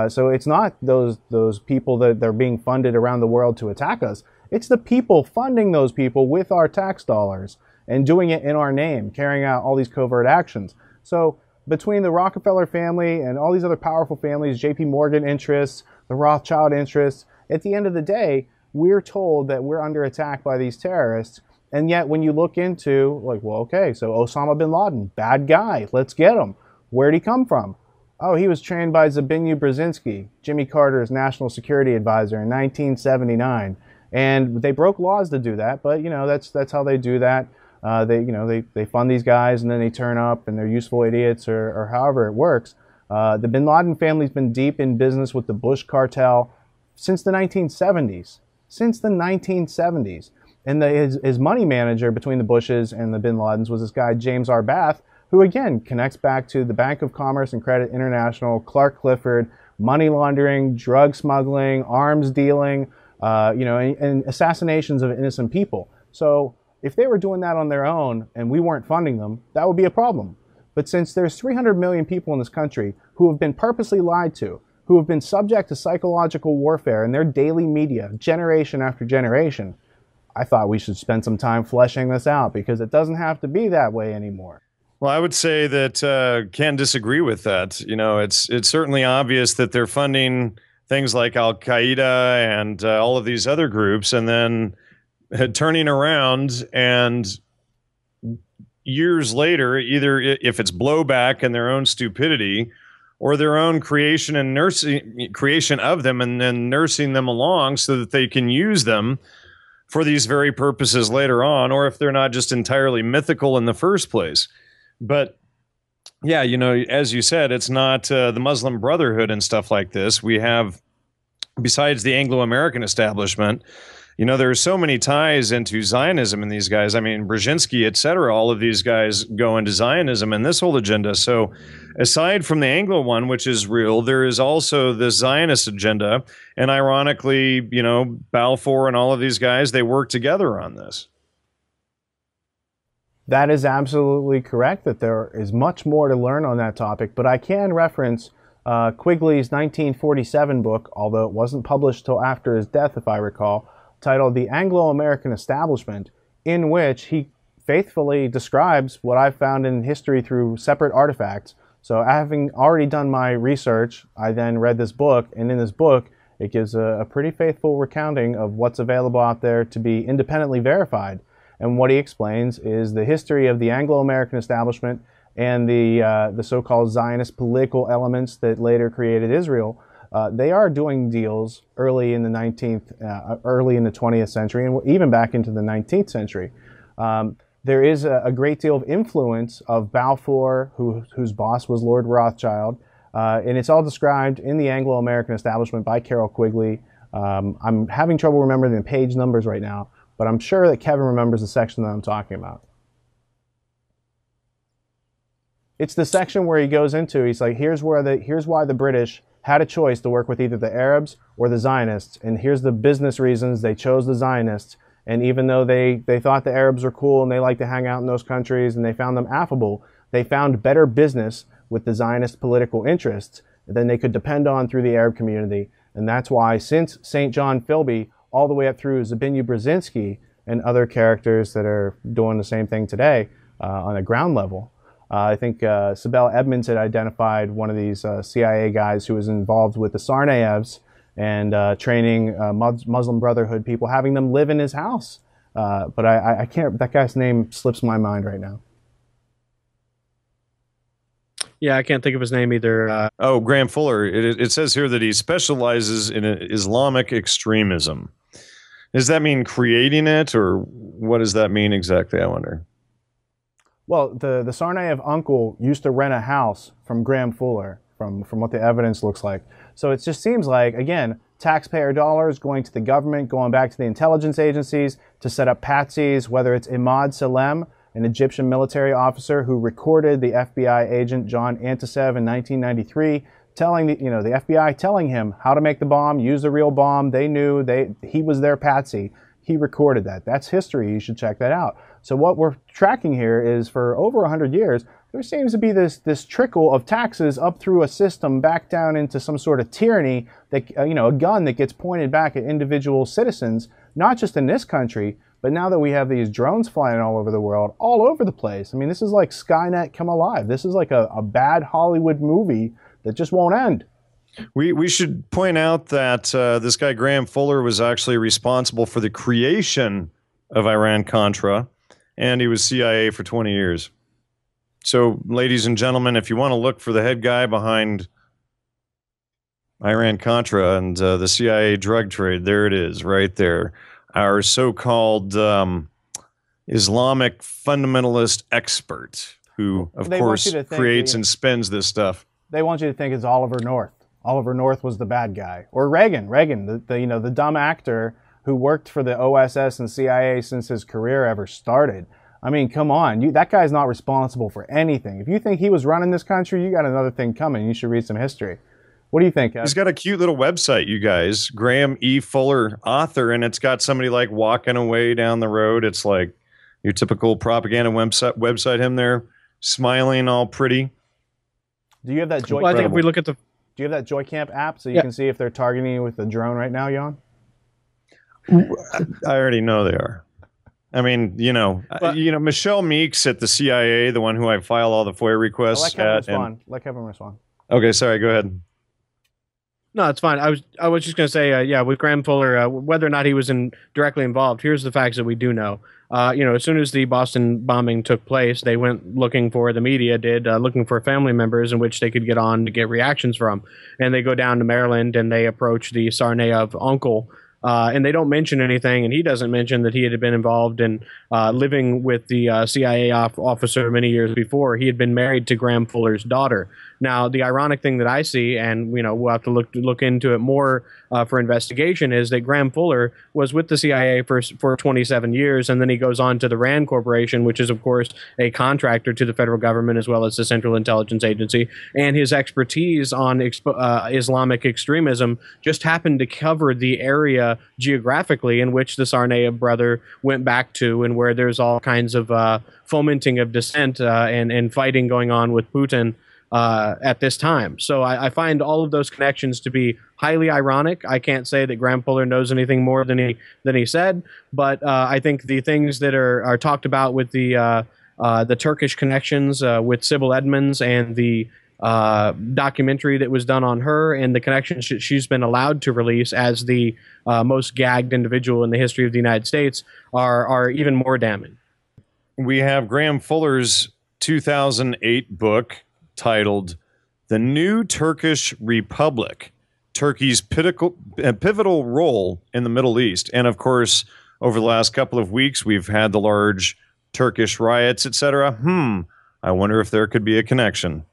So it's not those people that are being funded around the world to attack us. It's the people funding those people with our tax dollars and doing it in our name, carrying out all these covert actions. So between the Rockefeller family and all these other powerful families, JP Morgan interests, the Rothschild interests, at the end of the day, we're told that we're under attack by these terrorists. And yet when you look into, like, well, okay, so Osama bin Laden, bad guy, let's get him. Where'd he come from? Oh, he was trained by Zbigniew Brzezinski, Jimmy Carter's national security advisor in 1979. And they broke laws to do that, but, that's how they do that. They fund these guys and then they turn up and they're useful idiots or however it works. The bin Laden family's been deep in business with the Bush cartel since the 1970s. Since the 1970s. And his money manager between the Bushes and the bin Ladens was this guy, James R. Bath, who again connects back to the Bank of Commerce and Credit International, Clark Clifford, money laundering, drug smuggling, arms dealing, and assassinations of innocent people. So If they were doing that on their own and we weren't funding them, that would be a problem. But since there's 300 million people in this country who have been purposely lied to, who have been subject to psychological warfare in their daily media, generation after generation, I thought we should spend some time fleshing this out, because it doesn't have to be that way anymore. Well, I would say that can't disagree with that. You know, it's certainly obvious that they're funding things like Al Qaeda and all of these other groups, and then turning around and years later, either if it's blowback and their own stupidity, or their own creation of them, and then nursing them along so that they can use them for these very purposes later on, or if they're not just entirely mythical in the first place. But yeah, you know, as you said, it's not the Muslim Brotherhood and stuff like this. We have, besides the Anglo-American establishment, you know, there are so many ties into Zionism in these guys. I mean, Brzezinski, et cetera, all of these guys go into Zionism and this whole agenda. So aside from the Anglo one, which is real, there is also this Zionist agenda. And ironically, you know, Balfour and all of these guys, they work together on this. That is absolutely correct, that there is much more to learn on that topic, but I can reference Quigley's 1947 book, although it wasn't published till after his death, if I recall, titled The Anglo-American Establishment, in which he faithfully describes what I've found in history through separate artifacts. So having already done my research, I then read this book, and in this book, it gives a pretty faithful recounting of what's available out there to be independently verified. And what he explains is the history of the Anglo-American establishment and the so-called Zionist political elements that later created Israel. They are doing deals early in the 20th century, and even back into the 19th century. There is a great deal of influence of Balfour, whose boss was Lord Rothschild, and it's all described in the Anglo-American Establishment by Carroll Quigley. I'm having trouble remembering the page numbers right now, but I'm sure that Kevin remembers the section that I'm talking about. It's the section where he goes into, he's like, here's why the British had a choice to work with either the Arabs or the Zionists, and here's the business reasons they chose the Zionists. And even though they thought the Arabs were cool and they liked to hang out in those countries and they found them affable, they found better business with the Zionist political interests than they could depend on through the Arab community. And that's why, since St. John Philby, all the way up through Zbigniew Brzezinski and other characters that are doing the same thing today on a ground level, I think Sibel Edmonds had identified one of these CIA guys who was involved with the Tsarnaevs and training Muslim Brotherhood people, having them live in his house. But I can't, that guy's name slips my mind right now. Yeah, I can't think of his name either. Oh, Graham Fuller. It says here that he specializes in Islamic extremism. Does that mean creating it, or what does that mean exactly, I wonder? Well, the Tsarnaev uncle used to rent a house from Graham Fuller, from what the evidence looks like. So it just seems like, again, taxpayer dollars going to the government, going back to the intelligence agencies to set up patsies, whether it's Imad Salem, an Egyptian military officer who recorded the FBI agent John Antisev in 1993, telling the FBI telling him how to make the bomb, use the real bomb. They knew, he was their patsy. He recorded that. That's history. You should check that out. So what we're tracking here is, for over 100 years, there seems to be this trickle of taxes up through a system back down into some sort of tyranny, that a gun that gets pointed back at individual citizens, not just in this country, but now that we have these drones flying all over the world, all over the place. I mean, this is like Skynet come alive. This is like a bad Hollywood movie that just won't end. We should point out that this guy Graham Fuller was actually responsible for the creation of Iran-Contra, and he was CIA for 20 years. So, ladies and gentlemen, if you want to look for the head guy behind Iran-Contra and the CIA drug trade, there it is, right there. Our so-called Islamic fundamentalist expert who, of course, creates and spins this stuff. They want you to think it's Oliver North. Oliver North was the bad guy. Or Reagan, the dumb actor who worked for the OSS and CIA since his career ever started. I mean, come on. That guy's not responsible for anything. If you think he was running this country, you got another thing coming. You should read some history. What do you think? He's got a cute little website, you guys. Graham E. Fuller, author, and it's got somebody like walking away down the road. It's like, Your typical propaganda website him there, smiling all pretty. Do you have that Joy? Well, I think if we look at the Do you have that Joy Camp app so you can see if they're targeting you with the drone right now, Jan? I already know they are. I mean, Michelle Meeks at the CIA, the one who I file all the FOIA requests Let Kevin respond. Let Kevin respond. Okay, sorry, go ahead. No, it's fine. I was just going to say, with Graham Fuller, whether or not he was directly involved, here's the facts that we do know. As soon as the Boston bombing took place, they went looking for, the media did, looking for family members in which they could get on to get reactions from. And they go down to Maryland and they approach the Tsarnaev uncle. And they don't mention anything, and he doesn't mention that he had been involved in living with the CIA officer many years before. He had been married to Graham Fuller's daughter. Now, the ironic thing that I see, and we'll have to look into it more for investigation, is that Graham Fuller was with the CIA for 27 years, and then he goes on to the RAND Corporation, which is, of course, a contractor to the federal government as well as the Central Intelligence Agency. And his expertise on Islamic extremism just happened to cover the area geographically in which the Tsarnaev brother went back to, and where there's all kinds of fomenting of dissent and fighting going on with Putin at this time. So I find all of those connections to be highly ironic. I can't say that Graham Fuller knows anything more than he said, but I think the things that are talked about with the Turkish connections with Sybil Edmonds and the documentary that was done on her and the connections she's been allowed to release as the most gagged individual in the history of the United States are even more damning. We have Graham Fuller's 2008 book titled The New Turkish Republic, Turkey's Pivotal Role in the Middle East. And of course, over the last couple of weeks, we've had the large Turkish riots, etc. I wonder if there could be a connection.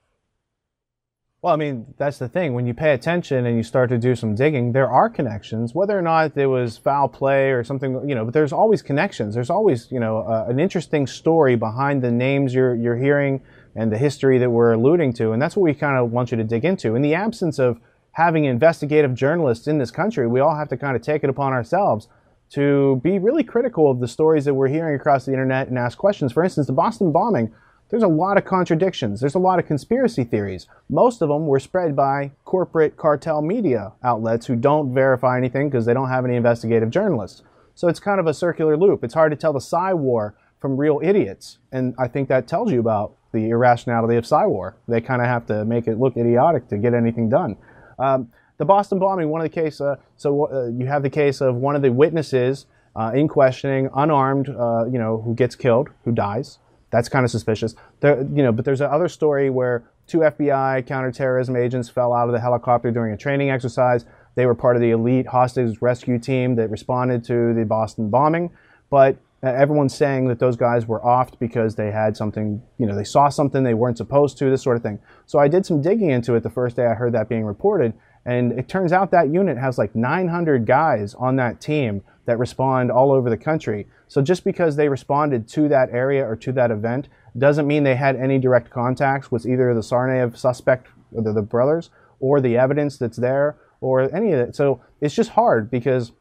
Well, I mean, that's the thing. When you pay attention and you start to do some digging, there are connections. Whether or not there was foul play or something, but there's always connections. There's always, an interesting story behind the names you're hearing and the history that we're alluding to. And that's what we kind of want you to dig into. In the absence of having investigative journalists in this country, we all have to kind of take it upon ourselves to be really critical of the stories that we're hearing across the internet and ask questions. For instance, the Boston bombing. There's a lot of contradictions. There's a lot of conspiracy theories. Most of them were spread by corporate cartel media outlets who don't verify anything because they don't have any investigative journalists. So it's kind of a circular loop. It's hard to tell the Psy War from real idiots. And I think that tells you about the irrationality of Psy War. They kind of have to make it look idiotic to get anything done. The Boston bombing, one of the case, you have the case of one of the witnesses in questioning, unarmed, who gets killed, who dies. That's kind of suspicious. But there's another story where 2 FBI counterterrorism agents fell out of the helicopter during a training exercise. They were part of the elite hostage rescue team that responded to the Boston bombing. But everyone's saying that those guys were offed because they had something, they saw something they weren't supposed to, this sort of thing. So I did some digging into it the first day I heard that being reported. And it turns out that unit has like 900 guys on that team that respond all over the country. So just because they responded to that area or to that event doesn't mean they had any direct contacts with either the Tsarnaev suspect, or the brothers, or the evidence that's there, or any of it. So it's just hard because,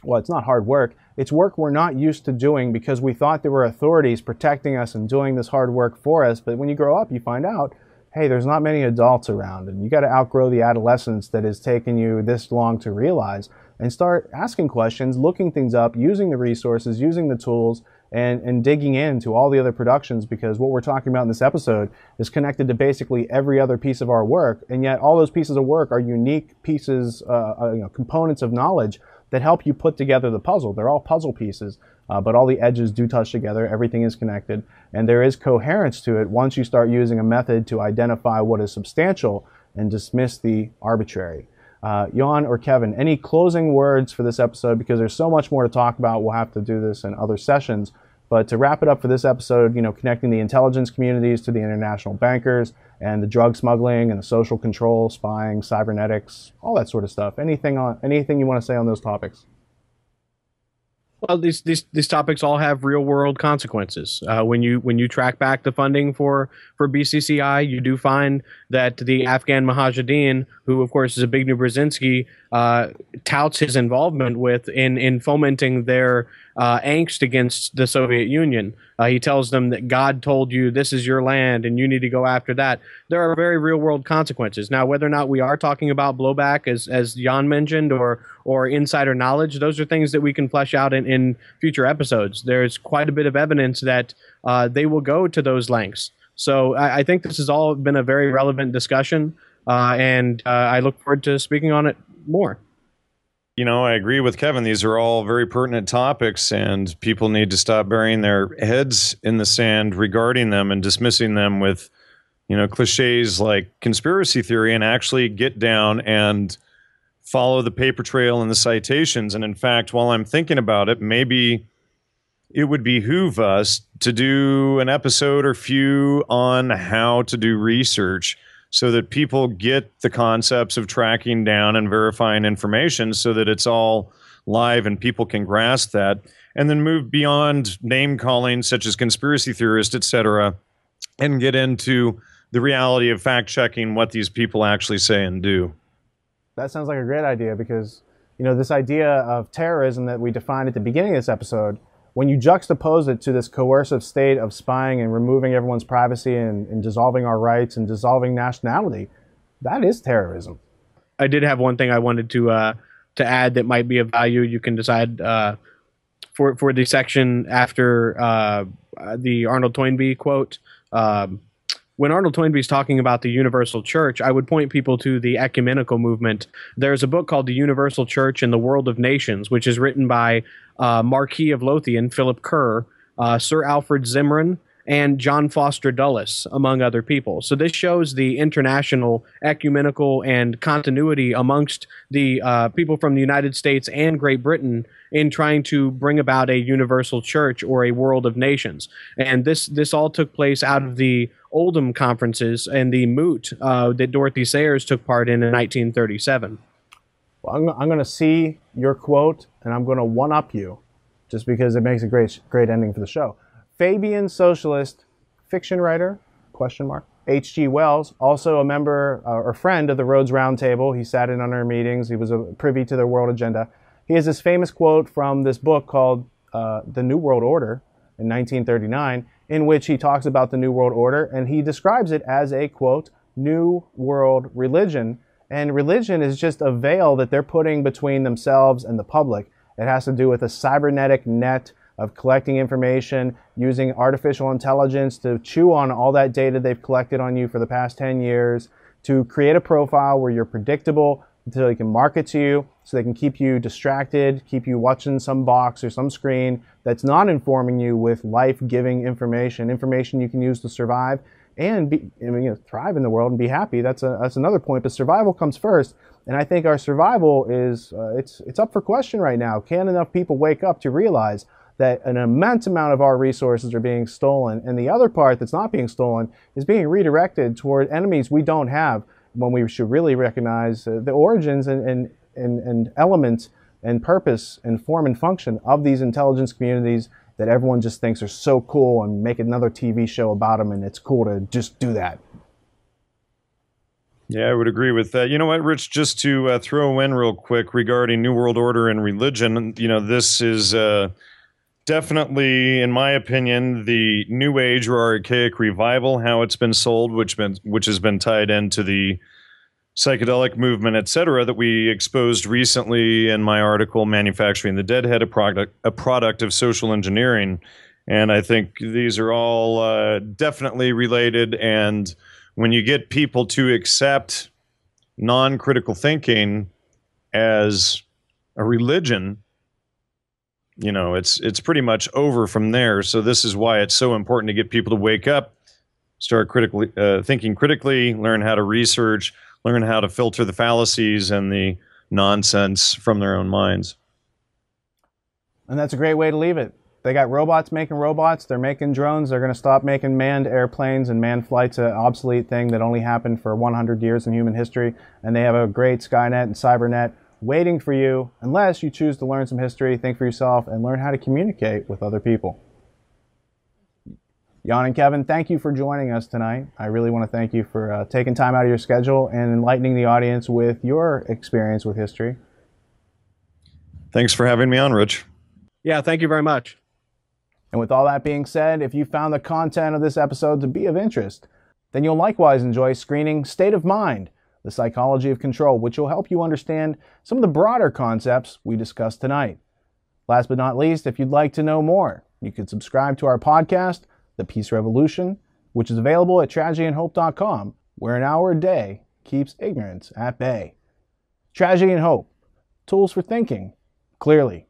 well, it's not hard work. It's work we're not used to doing because we thought there were authorities protecting us and doing this hard work for us. But when you grow up, you find out, hey, there's not many adults around, and you got to outgrow the adolescence that has taken you this long to realize, and start asking questions, looking things up, using the resources, using the tools, and digging into all the other productions, because what we're talking about in this episode is connected to basically every other piece of our work, and yet all those pieces of work are unique pieces, components of knowledge that help you put together the puzzle. They're all puzzle pieces, but all the edges do touch together, everything is connected, and there is coherence to it once you start using a method to identify what is substantial and dismiss the arbitrary. Jan or Kevin, any closing words for this episode? Because there's so much more to talk about. We'll have to do this in other sessions. But to wrap it up for this episode, connecting the intelligence communities to the international bankers and the drug smuggling and the social control, spying, cybernetics, all that sort of stuff. Anything you want to say on those topics? Well, these topics all have real world consequences. When you track back the funding for BCCI, you do find that the Afghan Mujahideen, who of course is Zbigniew Brzezinski, touts his involvement with in fomenting their angst against the Soviet Union. He tells them that God told you this is your land and you need to go after that. There are very real world consequences. Now, whether or not we are talking about blowback, as Jan mentioned, or insider knowledge, those are things that we can flesh out in future episodes. There's quite a bit of evidence that they will go to those lengths. So I think this has all been a very relevant discussion, and I look forward to speaking on it more. I agree with Kevin. These are all very pertinent topics, and people need to stop burying their heads in the sand regarding them and dismissing them with, cliches like conspiracy theory, and actually get down and follow the paper trail and the citations. And in fact, while I'm thinking about it, maybe it would behoove us to do an episode or few on how to do research so that people get the concepts of tracking down and verifying information so that it's all live and people can grasp that, and then move beyond name calling such as conspiracy theorist, etc., and get into the reality of fact checking what these people actually say and do. That sounds like a great idea because, this idea of terrorism that we defined at the beginning of this episode, when you juxtapose it to this coercive state of spying and removing everyone's privacy and dissolving our rights and dissolving nationality, that is terrorism. I did have one thing I wanted to add that might be of value. You can decide for the section after the Arnold Toynbee quote. When Arnold Toynbee is talking about the universal church, I would point people to the ecumenical movement. There's a book called The Universal Church in the World of Nations, which is written by Marquis of Lothian, Philip Kerr, Sir Alfred Zimmerman, and John Foster Dulles, among other people. So this shows the international, ecumenical, and continuity amongst the people from the United States and Great Britain in trying to bring about a universal church or a world of nations. And this all took place out of the Oldham conferences and the moot that Dorothy Sayers took part in 1937. Well, I'm going to see your quote, and I'm going to one-up you, just because it makes a great ending for the show. Fabian socialist fiction writer, ? H.G. Wells, also a member or friend of the Rhodes Roundtable. He sat in on our meetings. He was privy to their world agenda. He has this famous quote from this book called The New World Order in 1939, in which he talks about the New World Order, and he describes it as a, quote, new world religion. And religion is just a veil that they're putting between themselves and the public. It has to do with a cybernetic net of collecting information, using artificial intelligence to chew on all that data they've collected on you for the past 10 years, to create a profile where you're predictable until they can market to you, so they can keep you distracted, keep you watching some box or some screen that's not informing you with life-giving information you can use to survive and thrive in the world and be happy. That's another point, but survival comes first. And I think our survival is, it's up for question right now. Can enough people wake up to realize that an immense amount of our resources are being stolen, and the other part that's not being stolen is being redirected toward enemies we don't have, when we should really recognize the origins and elements and purpose and form and function of these intelligence communities that everyone just thinks are so cool, and make another TV show about them, and it's cool to just do that. Yeah, I would agree with that. You know what, Rich, just to throw in real quick regarding New World Order and religion, this is definitely, in my opinion, the New Age or archaic revival, how it's been sold, which has been tied into the psychedelic movement, etc., that we exposed recently in my article, Manufacturing the Deadhead, a product of social engineering. And I think these are all definitely related. And when you get people to accept non-critical thinking as a religion, it's pretty much over from there. So this is why it's so important to get people to wake up, start thinking critically, learn how to research, learn how to filter the fallacies and the nonsense from their own minds. And that's a great way to leave it. They got robots making robots. They're making drones. They're going to stop making manned airplanes, and manned flight's an obsolete thing that only happened for 100 years in human history. And they have a great Skynet and Cybernet waiting for you, unless you choose to learn some history, think for yourself, and learn how to communicate with other people. Jan and Kevin, thank you for joining us tonight. I really want to thank you for taking time out of your schedule and enlightening the audience with your experience with history. Thanks for having me on, Rich. Yeah, thank you very much. And with all that being said, if you found the content of this episode to be of interest, then you'll likewise enjoy screening State of Mind, the Psychology of Control, which will help you understand some of the broader concepts we discussed tonight. Last but not least, if you'd like to know more, you can subscribe to our podcast, The Peace Revolution, which is available at tragedyandhope.com, where an hour a day keeps ignorance at bay. Tragedy and Hope, tools for thinking clearly.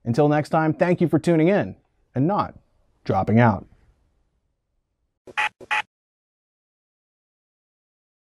Until next time, thank you for tuning in and not dropping out.